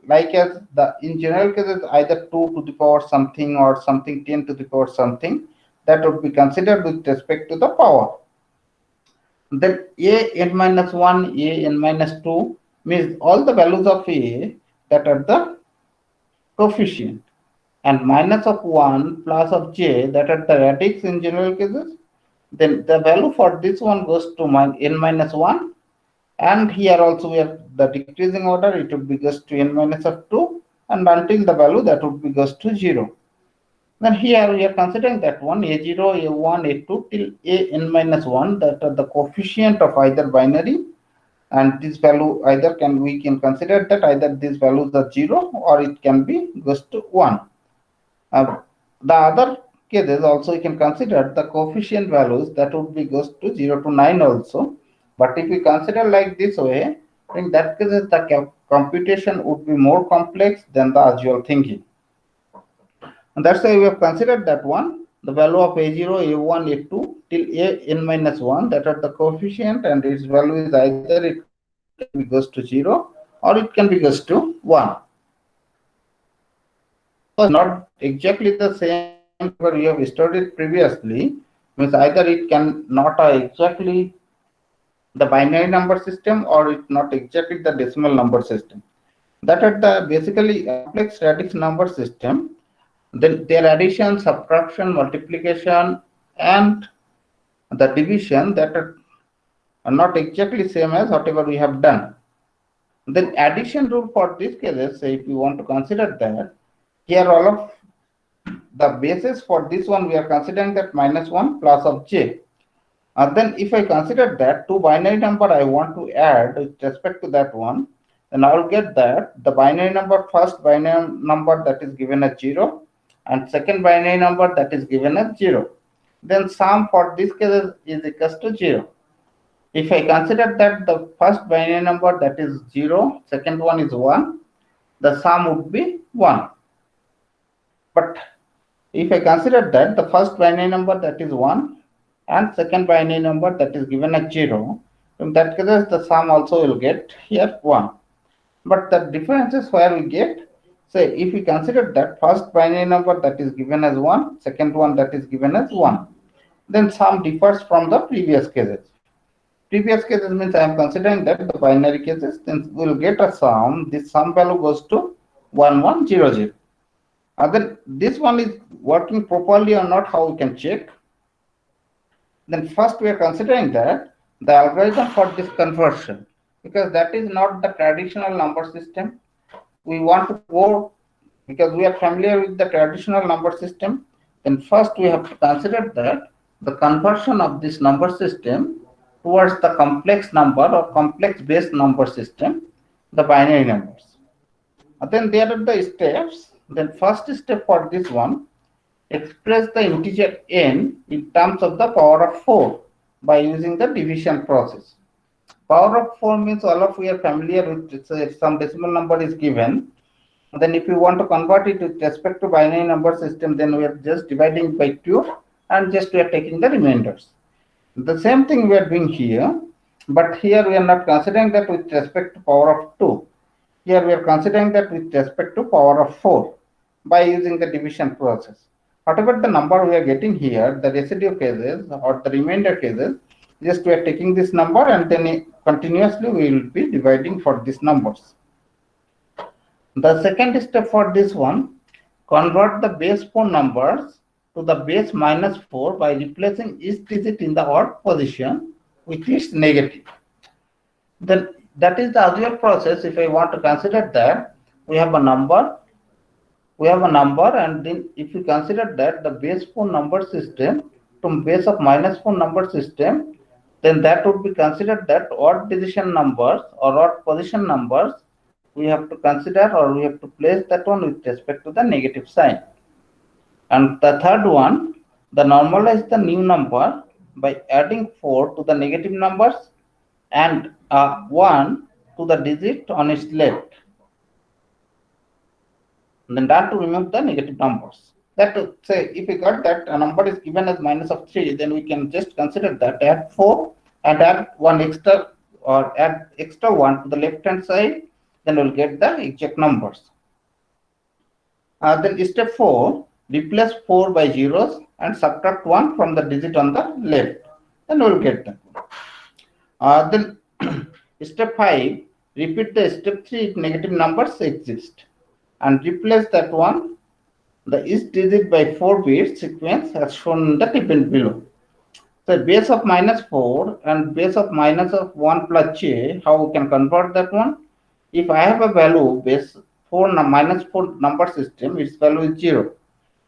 like as the in general cases either 2 to the power something or something 10 to the power something, that would be considered with respect to the power. Then a n minus 1, a n minus 2 means all the values of a that are the coefficient, and minus of 1 plus of j that are the radix in general cases. Then the value for this one goes to n minus 1, and here also we have the decreasing order, it would be goes to n minus of 2, and until the value that would be goes to 0. Then here we are considering that one a0, a1, a2 till a n minus 1, that are the coefficient of either binary, and this value either we can consider that either these values are 0 or it can be goes to 1. The other cases also you can consider the coefficient values that would be goes to 0 to 9 also. But if we consider like this way, in that case the computation would be more complex than the usual thinking. And that's why we have considered that one, the value of a0, a1, a2 till a n minus 1, that are the coefficient, and its value is either it can be goes to 0 or it can be goes to 1. So not exactly the same where we have studied previously, means either it can not exactly the binary number system or it's not exactly the decimal number system. That are the basically complex radix number system. Then their addition, subtraction, multiplication, and the division that are not exactly same as whatever we have done. Then addition rule for these cases, say if you want to consider that, here all of the basis for this one we are considering that minus 1 plus of j. Then if I consider that two binary number I want to add with respect to that one, then I will get that the binary number, first binary number that is given as 0, and second binary number that is given as 0. Then sum for this case is equals to 0. If I consider that the first binary number that is 0, second one is 1, the sum would be 1. But if I consider that the first binary number that is 1 and second binary number that is given as 0, in that case the sum also will get here 1. But the difference is where we get, say if we consider that first binary number that is given as 1, second one that is given as 1, then sum differs from the previous cases. Previous cases means I am considering that the binary cases, then we will get a sum, this sum value goes to 1100. Then this one is working properly or not, how we can check? Then first we are considering that the algorithm for this conversion, because that is not the traditional number system. We want to go, because we are familiar with the traditional number system, then first we have to consider that the conversion of this number system towards the complex number or complex base number system, the binary numbers. And then there are the steps. Then first step for this one, express the integer n in terms of the power of 4 by using the division process. Power of 4 means all of we are familiar with, say some decimal number is given. Then if you want to convert it with respect to binary number system, then we are just dividing by 2 and just we are taking the remainders. The same thing we are doing here, but here we are not considering that with respect to power of 2. Here we are considering that with respect to power of 4 by using the division process. Whatever the number we are getting here, the residue cases or the remainder cases, just we are taking this number and then continuously we will be dividing for these numbers. The second step for this one, convert the base 4 numbers to the base minus 4 by replacing each digit in the odd position with its negative. Then that is the usual process. If I want to consider that we have a number, and then if you consider that the base 4 number system to base of minus 4 number system, then that would be considered that odd decision numbers or odd position numbers we have to consider, or we have to place that one with respect to the negative sign. And the third one, the normalize the new number by adding 4 to the negative numbers and 1 to the digit on its left. And then that to remove the negative numbers. That to say, if we got that a number is given as minus of 3, then we can just consider that add 4 and add 1 extra or add extra 1 to the left hand side. then we'll get the exact numbers. Then step 4, replace 4 by zeros and subtract 1 from the digit on the left. Then we'll get that. Then step 5, repeat the step 3 if negative numbers exist and replace that one, the each digit by 4-bit sequence as shown in the table below. So base of -4 and base of -1 plus j, how we can convert that one? If I have a value base 4 -4 number system, its value is 0.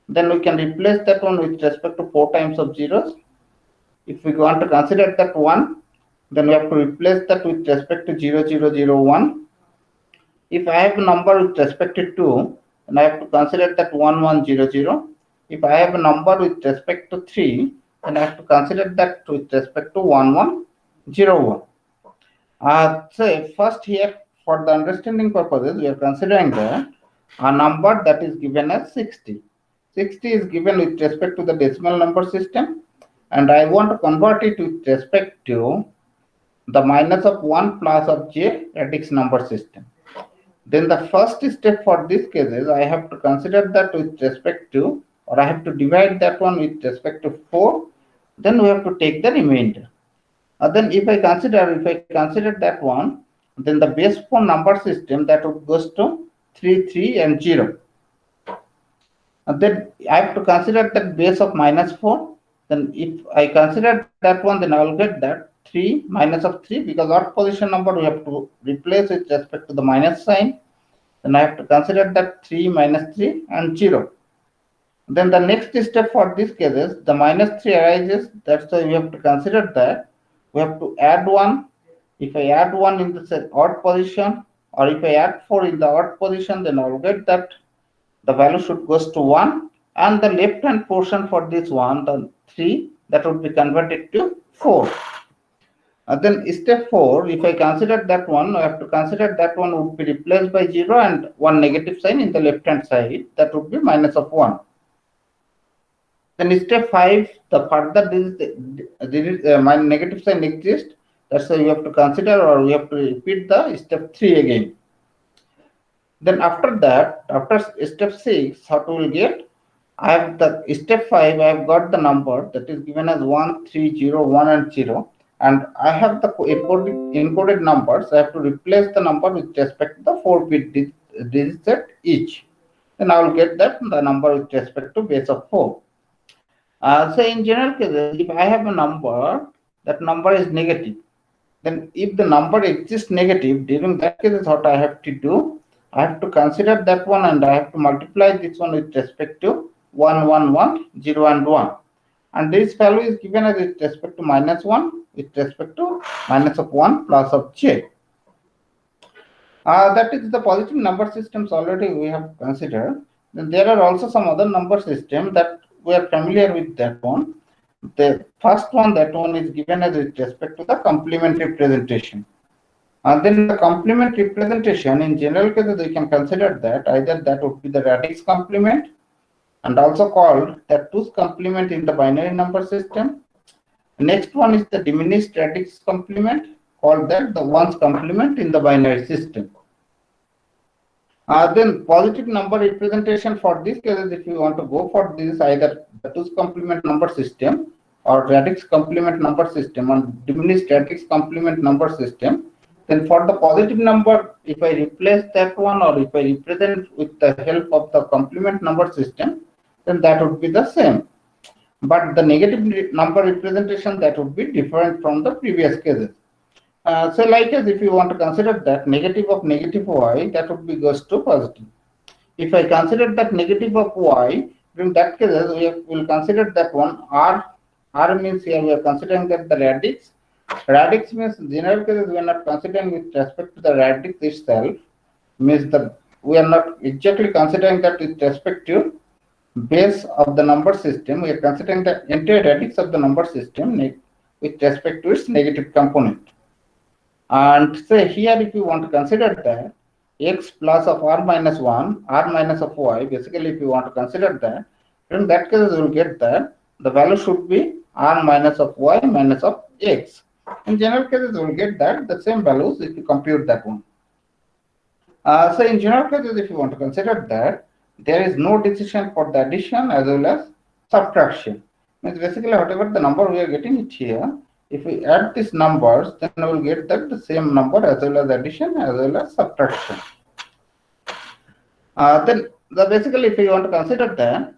Then we can replace that one with respect to 4 times of zeros. If we want to consider that 1, then we have to replace that with respect to 0, 0, 0, 1. If I have a number with respect to 2, then I have to consider that 1, 1, 0, 0. If I have a number with respect to 3, then I have to consider that with respect to 1, 1, 0, 1. So first here, for the understanding purposes, we are considering that a number that is given as 60. 60 is given with respect to the decimal number system, and I want to convert it with respect to the minus of 1 plus of j radix number system. Then the first step for this case is I have to consider that with respect to, or I have to divide that one with respect to 4. Then we have to take the remainder. Then if I consider that one, then the base 4 number system that goes to 3, 3 and 0. Then I have to consider that base of -4. Then if I consider that one, then I will get that 3 minus of 3, because odd position number we have to replace with respect to the minus sign. Then I have to consider that 3 minus 3 and 0. Then the next step for this case is the -3 arises. That's why we have to consider that we have to add 1. If I add 1 in the odd position, or if I add 4 in the odd position, then I will get that the value should goes to 1, and the left hand portion for this one, the 3, that would be converted to 4. Then step 4, if I consider that one, I have to consider that one would be replaced by 0 and one negative sign in the left hand side, that would be minus of 1. Then step 5, the further my negative sign exists, that's why you have to consider, or we have to repeat the step 3 again. Then after that, after step 6, what we will get? I have the step 5, I have got the number that is given as 1, 3, 0, 1 and 0. And I have the encoded numbers. I have to replace the number with respect to the 4-bit digit each. Then I will get that the number with respect to base of 4. So in general cases, if I have a number, that number is negative. Then if the number exists negative, during that case, what I have to do, I have to consider that one, and I have to multiply this one with respect to 1, 1, 1, 0 and 1. And this value is given as with respect to -1 with respect to minus of 1 plus of j. That is the positive number systems already we have considered. Then there are also some other number systems that we are familiar with that one. The first one, that one is given as with respect to the complement representation. And then the complement representation, in general cases, we can consider that either that would be the radix complement, and also called the 2's complement in the binary number system. Next one is the diminished radix complement, called that the 1's complement in the binary system. Then positive number representation for these cases, if you want to go for this, either the 2's complement number system or radix complement number system and diminished radix complement number system, then for the positive number, if I replace that one, or if I represent with the help of the complement number system, then that would be the same. But the negative number representation, that would be different from the previous cases. So like as if you want to consider that negative of negative y, that would be goes to positive. If I consider that negative of y, during that cases we will consider that one r. R means here we are considering that the radix. Radix means in general cases we are not considering with respect to the radix itself. Means that we are not exactly considering that with respect to base of the number system. We are considering the entire radix of the number system with respect to its negative component. And say here, if you want to consider that x plus of r minus 1, r minus of y, basically if you want to consider that, in that case you will get that the value should be r minus of y minus of x. In general cases, you will get that the same values if you compute that one. So in general cases, if you want to consider that, there is no decision for the addition as well as subtraction. Means basically whatever the number we are getting it here, if we add these numbers, then we will get that the same number as well as addition as well as subtraction. Then basically if you want to consider that,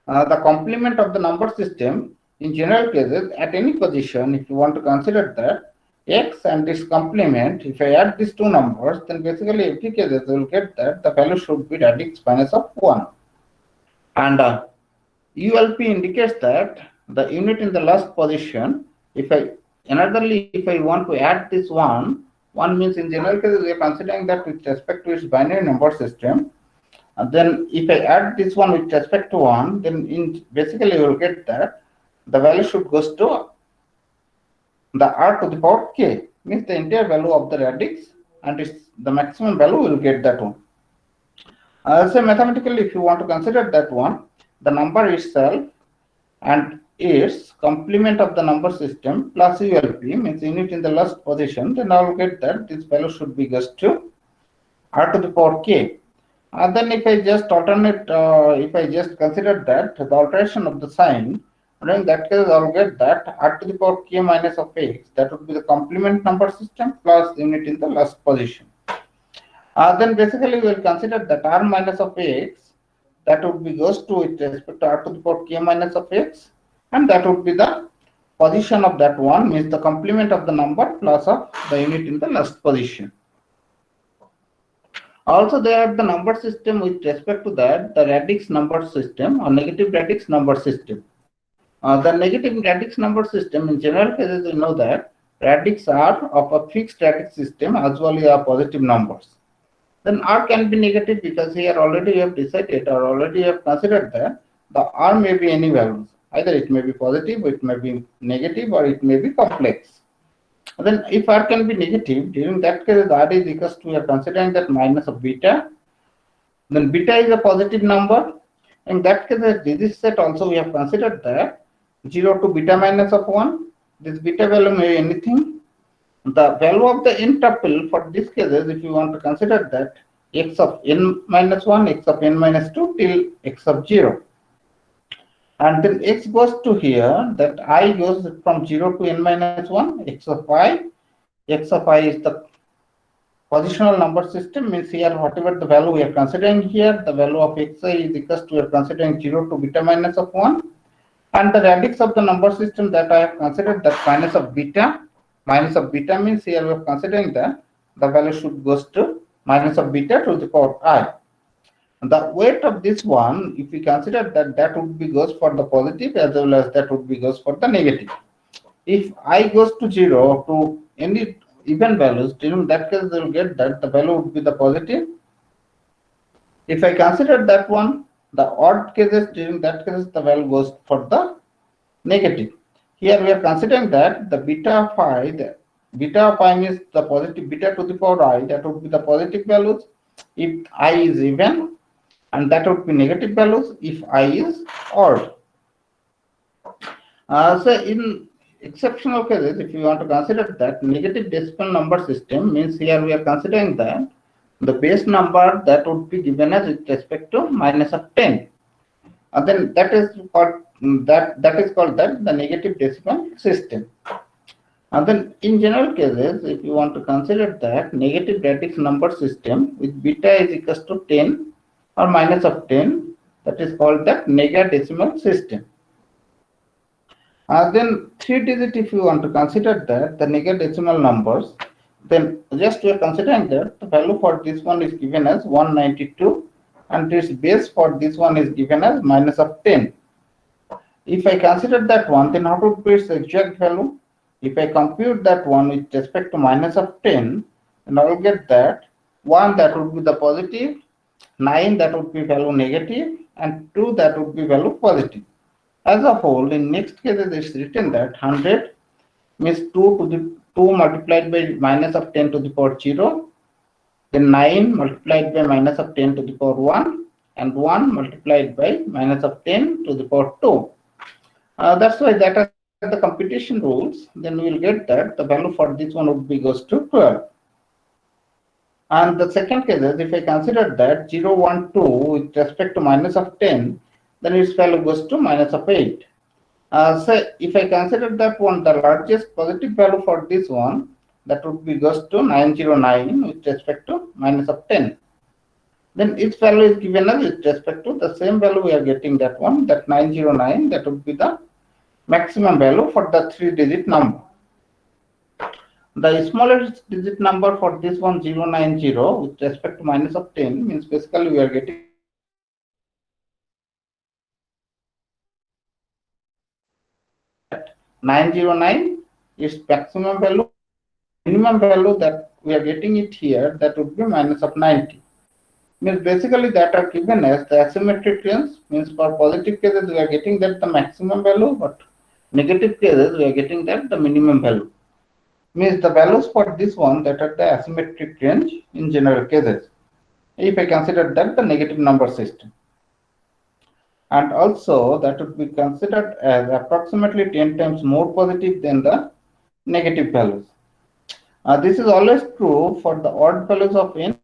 the complement of the number system in general cases at any position, if you want to consider that x and this complement, if I add these two numbers, then basically every cases we will get that the value should be radix minus of 1. And ULP indicates that the unit in the last position, if I want to add this 1 means in general cases we are considering that with respect to its binary number system. And then if I add this one with respect to 1, then basically you will get that the value should goes to the r to the power k, means the entire value of the radix, and the maximum value will get that one. So mathematically, if you want to consider that one, the number itself and its complement of the number system plus ULP means unit in the last position, then I will get that this value should be goes to r to the power k. And then if I just if I just consider that the alteration of the sign, in that case I will get that r to the power k minus of x, that would be the complement number system plus unit in the last position. Then basically we will consider that r minus of x, that would be goes to with respect to r to the power k minus of x, and that would be the position of that one, means the complement of the number plus of the unit in the last position. Also there the number system with respect to that, the radix number system or negative radix number system. The negative radix number system in general cases we know that radix are of a fixed radix system as well as positive numbers. Then r can be negative because here already we have decided or already we have considered that the r may be any values. Either it may be positive, it may be negative, or it may be complex. Then if r can be negative, during that case r is equals to, we are considering that minus of beta. Then beta is a positive number. In that case, as digit set also we have considered that 0 to beta minus of 1. This beta value may be anything. The value of the n tuple for these cases, if you want to consider that x of n minus 1, x of n minus 2 till x of 0. And then x goes to here, that I goes from 0 to n minus 1, x of I is the positional number system, means here whatever the value we are considering here, the value of xi is equals to, we are considering 0 to beta minus of 1, and the radix of the number system that I have considered, that minus of beta means here we are considering that the value should goes to minus of beta to the power I. The weight of this one, if we consider that, that would be goes for the positive as well as that would be goes for the negative. If I goes to 0 to any even values, during that case they will get that the value would be the positive. If I consider that one, the odd cases, during that case the value goes for the negative. Here we are considering that the beta of I means the positive beta to the power I, that would be the positive values if I is even, and that would be negative values if I is odd. So in exceptional cases, if you want to consider that negative decimal number system, means here we are considering that the base number that would be given as with respect to minus of 10. And then that is called the negative decimal system. And then in general cases, if you want to consider that negative radix number system with beta is equals to 10 or minus of 10, that is called the negadecimal system. Then 3 digit, if you want to consider that the negadecimal numbers, then just we are considering that the value for this one is given as 192 and this base for this one is given as minus of 10. If I consider that one, then how would be its exact value? If I compute that one with respect to minus of 10, then I will get that 1 that would be the positive, 9 that would be value negative, and 2 that would be value positive. As a whole, in next case it is written that 100 means 2 multiplied by minus of 10 to the power 0, then 9 multiplied by minus of 10 to the power 1, and 1 multiplied by minus of 10 to the power 2. That's why that are the computation rules. Then we will get that the value for this one would be goes to 12. And the second case is if I consider that 0, 1, 2 with respect to minus of 10, then its value goes to minus of 8. So if I consider that one, the largest positive value for this one, that would be goes to 909 with respect to minus of 10. Then its value is given as with respect to the same value we are getting that one, that 909, that would be the maximum value for the 3-digit number. The smallest digit number for this one 090 with respect to minus of 10 means basically we are getting 909 is maximum value. Minimum value that we are getting it here, that would be minus of 90. Means basically that are given as the asymmetric range. Means for positive cases we are getting that the maximum value, but negative cases we are getting that the minimum value. Means the values for this one that are the asymmetric range in general cases, if I consider that the negative number system. And also that would be considered as approximately 10 times more positive than the negative values. This is always true for the odd values of n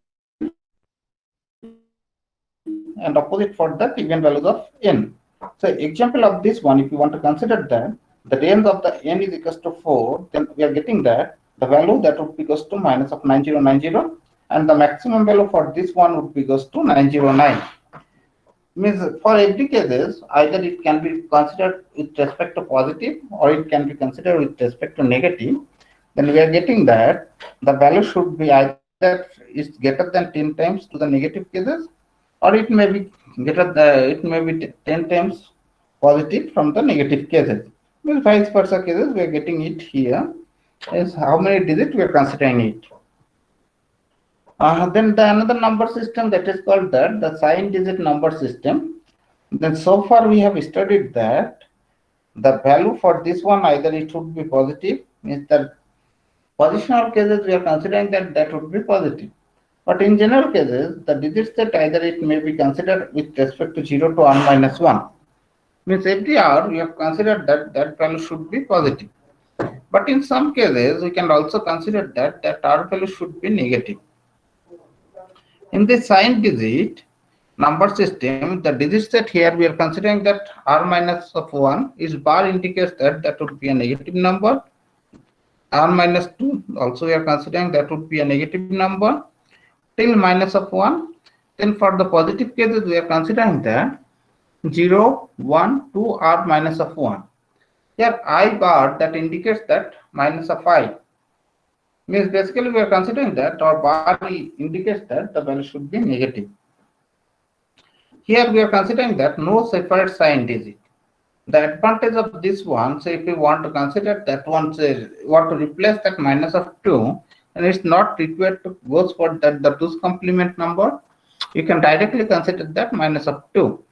and opposite for the even values of n. So example of this one, if you want to consider that the range of the n is equals to 4, then we are getting that the value that would be equals to minus of 9090, and the maximum value for this one would be equals to 909. Means for every cases, either it can be considered with respect to positive or it can be considered with respect to negative. Then we are getting that the value should be either is greater than 10 times to the negative cases, or it may be it may be 10 times positive from the negative cases. Means vice versa cases we are getting it here is how many digits we are considering it. Then the another number system that is called the sign digit number system. Then so far we have studied that the value for this one either it should be positive, means the positional cases we are considering that would be positive. But in general cases, the digit set either it may be considered with respect to 0 to n minus 1. Means every hour we have considered that value should be positive. But in some cases, we can also consider that r value should be negative. In the sign digit number system, the digit set here we are considering that r minus of 1 is bar indicates that would be a negative number. R minus 2 also we are considering that would be a negative number till minus of 1. Then for the positive cases we are considering that 0, 1, 2 r minus of 1. Here I bar that indicates that minus of I. Means basically we are considering that our bar indicates that the value should be negative. Here we are considering that no separate sign digit. The advantage of this one, so if you want to consider that one, say want to replace that minus of 2, and it's not required to go for that the 2's complement number, you can directly consider that minus of 2.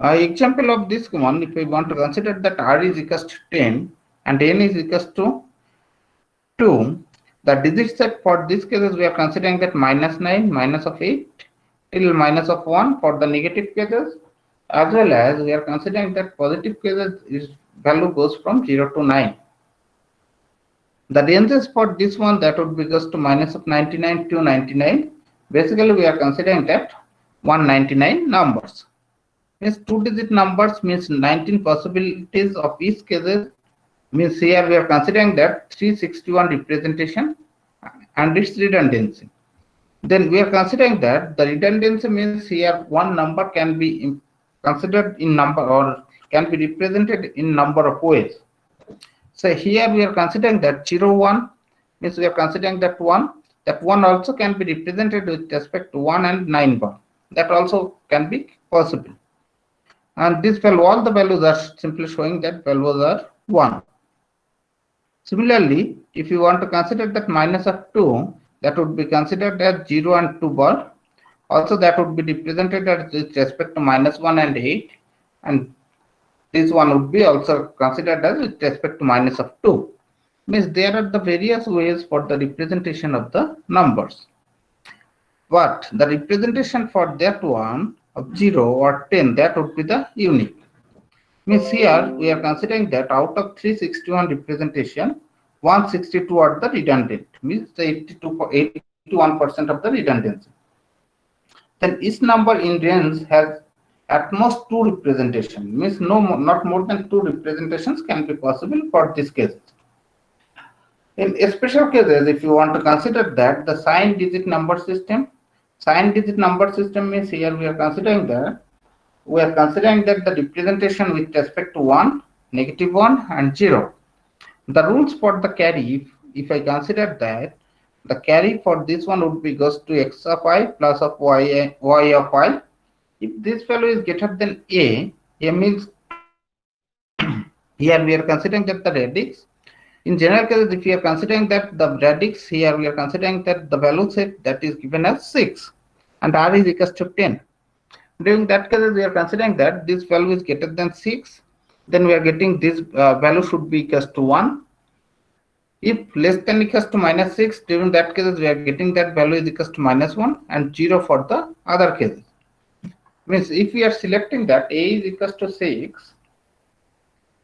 Example of this one, if we want to consider that r is equals to 10 and n is equals to 2, the digit set for this cases we are considering that minus 9, minus of 8 till minus of 1 for the negative cases, as well as we are considering that positive cases is value goes from 0 to 9. The ranges for this one that would be just to minus of 99 to 99. Basically we are considering that 199 numbers. Means 2-digit numbers means 19 possibilities of each cases. Means here we are considering that 361 representation and its redundancy. Then we are considering that the redundancy means here one number can be considered in number or can be represented in number of ways. So here we are considering that 0, 1 means we are considering that 1. That 1 also can be represented with respect to 1 and 9 bar. That also can be possible. And this value, all the values are simply showing that values are 1. Similarly, if you want to consider that minus of 2, that would be considered as 0 and 2 bar. Also that would be represented as with respect to minus 1 and 8. And this one would be also considered as with respect to minus of 2. Means there are the various ways for the representation of the numbers. But the representation for that one of 0 or 10, that would be the unique. Means here we are considering that out of 361 representation, 162 are the redundant. Means the 82 81% of the redundancy. Then each number in range has at most 2 representations, means not more than 2 representations can be possible for this case. In special cases, if you want to consider that the signed digit number system means here we are considering that the representation with respect to 1, -1 and 0. The rules for the carry, if I consider that the carry for this one would be goes to x of I plus of y of I. If this value is greater than a means here we are considering that the radix. In general cases, if we are considering that the radix, here we are considering that the value set that is given as 6 and r is equals to 10. During that case, we are considering that this value is greater than 6, then we are getting this value should be equals to 1. If less than equals to -6, during that case, we are getting that value is equals to -1 and 0 for the other cases. Means if we are selecting that a is equals to 6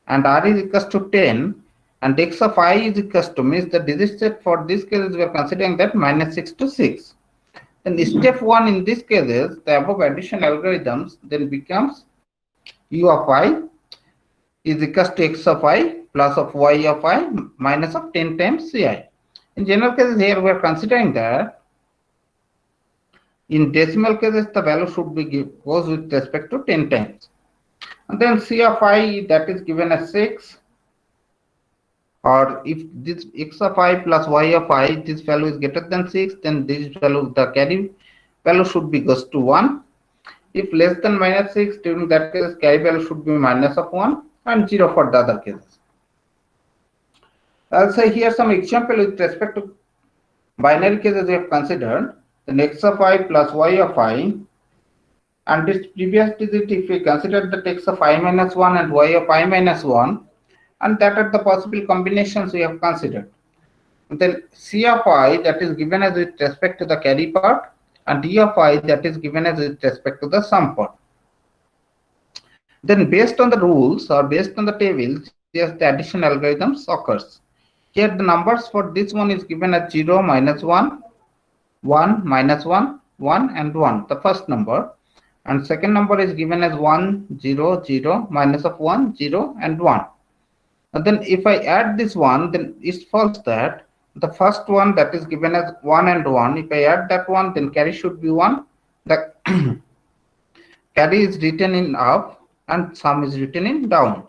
and r is equals to 10 and x of I is equals to, means the digit set for this cases we are considering that -6 to 6. Then step 1 in this cases, the above addition algorithms then becomes u of I is equals to x of I plus of y of I minus of 10 times ci. In general cases, here we are considering that in decimal cases the value should be goes with respect to 10 times. And then c of I that is given as 6, or if this x of I plus y of I, this value is greater than 6, then this value, the carry value should be goes to 1. If less than -6, during that case carry value should be minus of 1 and 0 for the other cases. I'll say here some example with respect to binary cases we have considered. Then x of I plus y of I, and this previous digit if we consider the x of I minus 1 and y of I minus 1, and that are the possible combinations we have considered. And then c of I that is given as with respect to the carry part, and d of I that is given as with respect to the sum part. Then based on the rules or based on the tables, yes, the addition algorithms occurs. Here the numbers for this one is given as 0, -1, 1, -1, 1 and 1, the first number. And second number is given as 1, 0, 0, minus of 1, 0 and 1. And then if I add this one, then it follows that the first one that is given as 1 and 1, if I add that one, then carry should be 1. The carry is written in up and sum is written in down.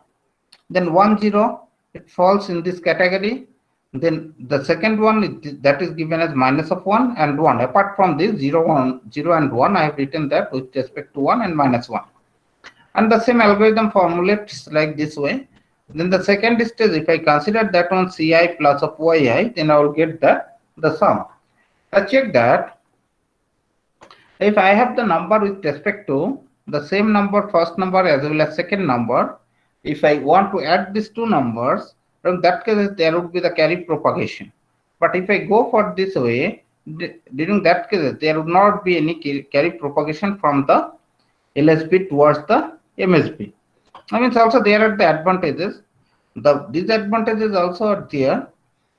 Then 1, 0, it falls in this category. Then the second one that is given as minus of 1 and 1. Apart from this 0, 1, 0 and 1, I have written that with respect to 1 and -1. And the same algorithm formulates like this way. Then the second stage, if I consider that one ci plus of yi, then I will get the sum. I check that if I have the number with respect to the same number, first number as well as second number, if I want to add these two numbers, in that case there would be the carry propagation. But if I go for this way, during that case there would not be any carry propagation from the LSB towards the MSB. I mean, also there are the advantages. The disadvantages also are there.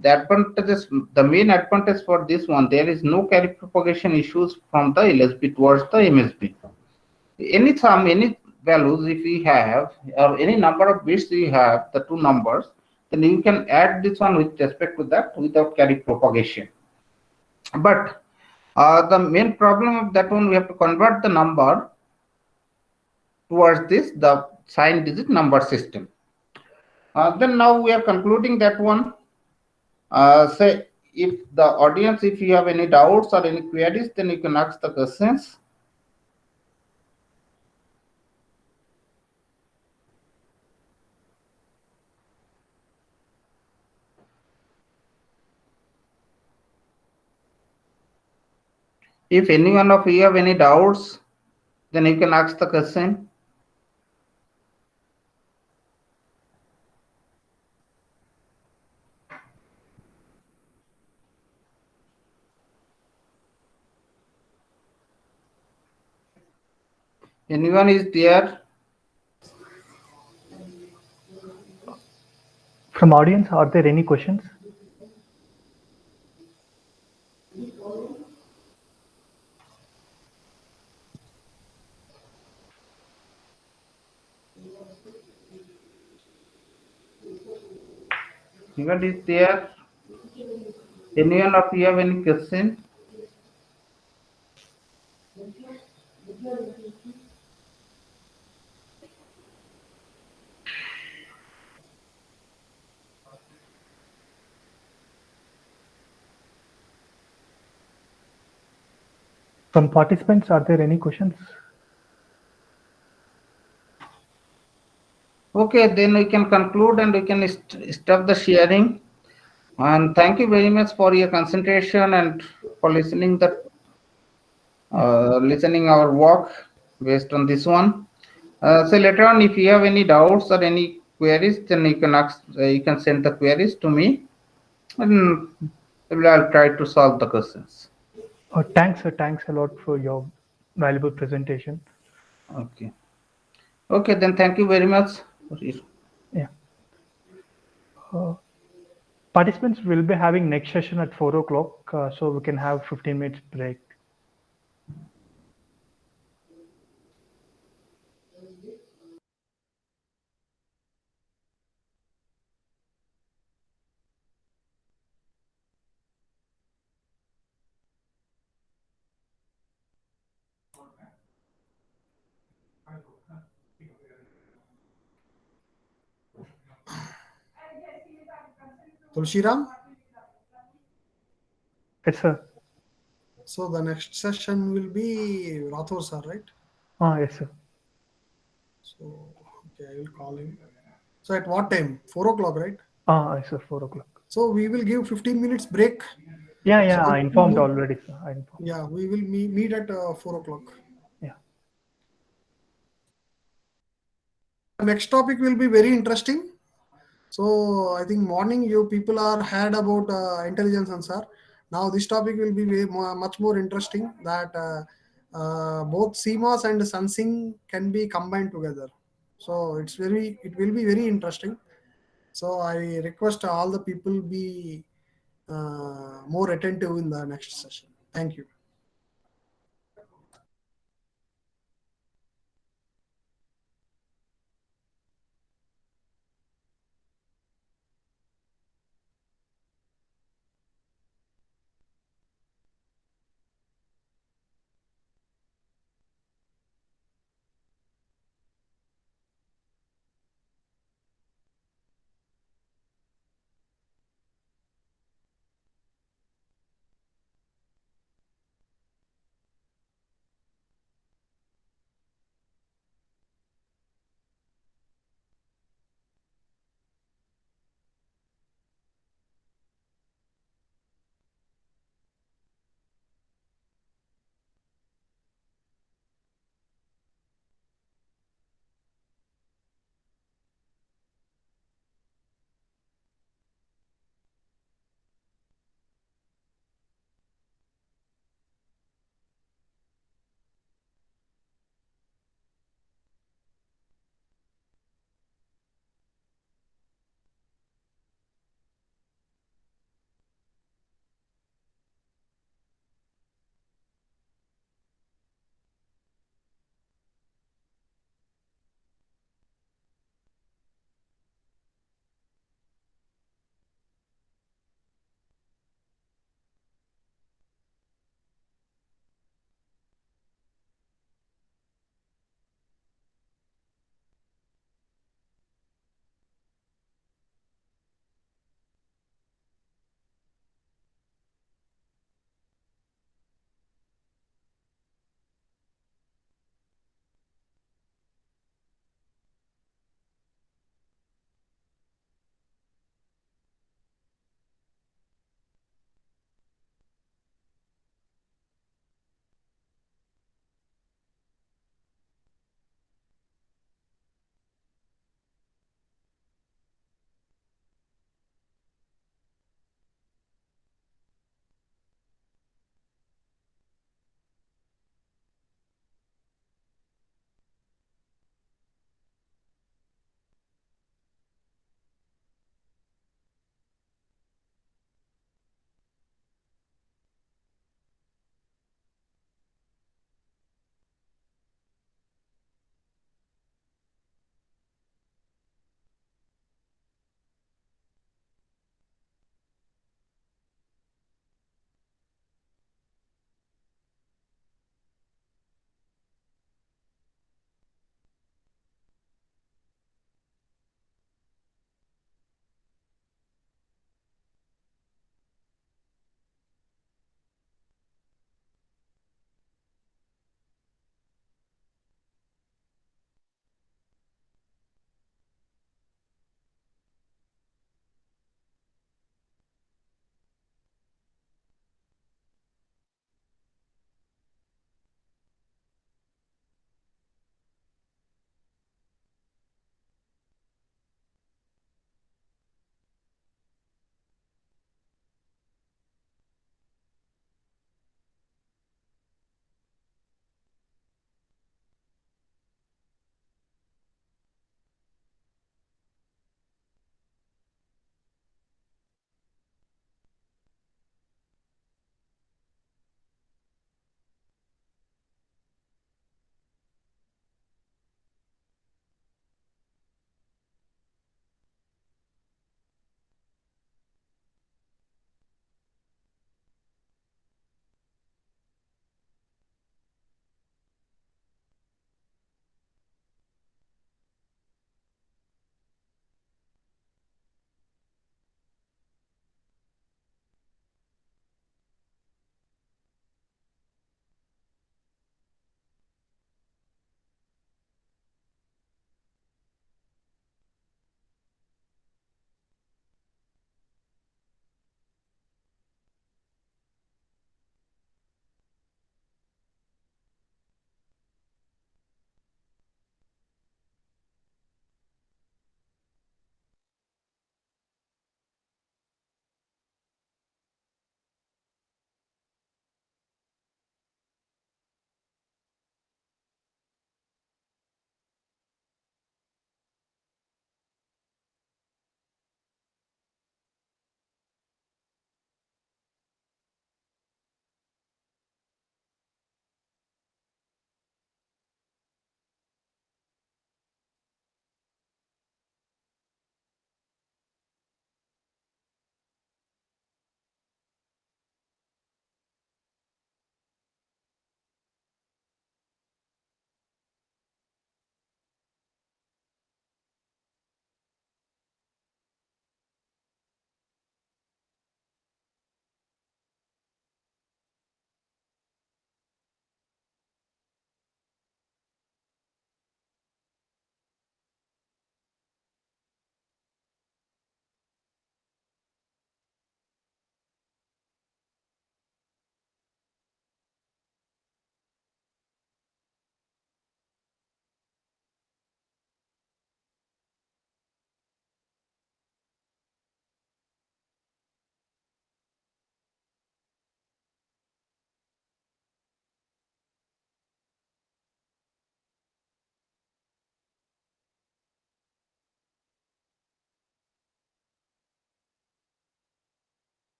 The advantages, the main advantage for this one, there is no carry propagation issues from the LSB towards the MSB. Any sum, any values if we have, or any number of bits we have, the two numbers, then you can add this one with respect to that without carry propagation. But the main problem of that one, we have to convert the number towards this, the signed digit number system. Then now we are concluding that one. Say if the audience, if you have any doubts or any queries, then you can ask the questions. If any one of you have any doubts, then you can ask the question. Anyone is there? From audience, are there any questions? Anybody is there? Anyone of you have any question? From participants, are there any questions? Okay, then we can conclude and we can stop the sharing. And thank you very much for your concentration and for listening listening our work based on this one. So later on, if you have any doubts or any queries, then you can ask. You can send the queries to me, and I'll try to solve the questions. Thanks a lot for your valuable presentation. Okay. Okay, then thank you very much. Yeah. Participants will be having next session at 4 o'clock, so we can have 15 minutes break. Tulshiram. Yes, sir. So the next session will be Rathore sir, right? Yes, sir. So okay, I will call him. So at what time? 4 o'clock, right? Yes, sir. 4 o'clock. So we will give 15 minutes break. Yeah, So I informed already, sir. I informed. Yeah, we will meet at 4 o'clock. Yeah. Next topic will be very interesting. So I think morning you people are had about intelligence answer. Now this topic will be much more interesting that both CMOS and sensing can be combined together. So it will be very interesting. So I request all the people be more attentive in the next session. Thank you.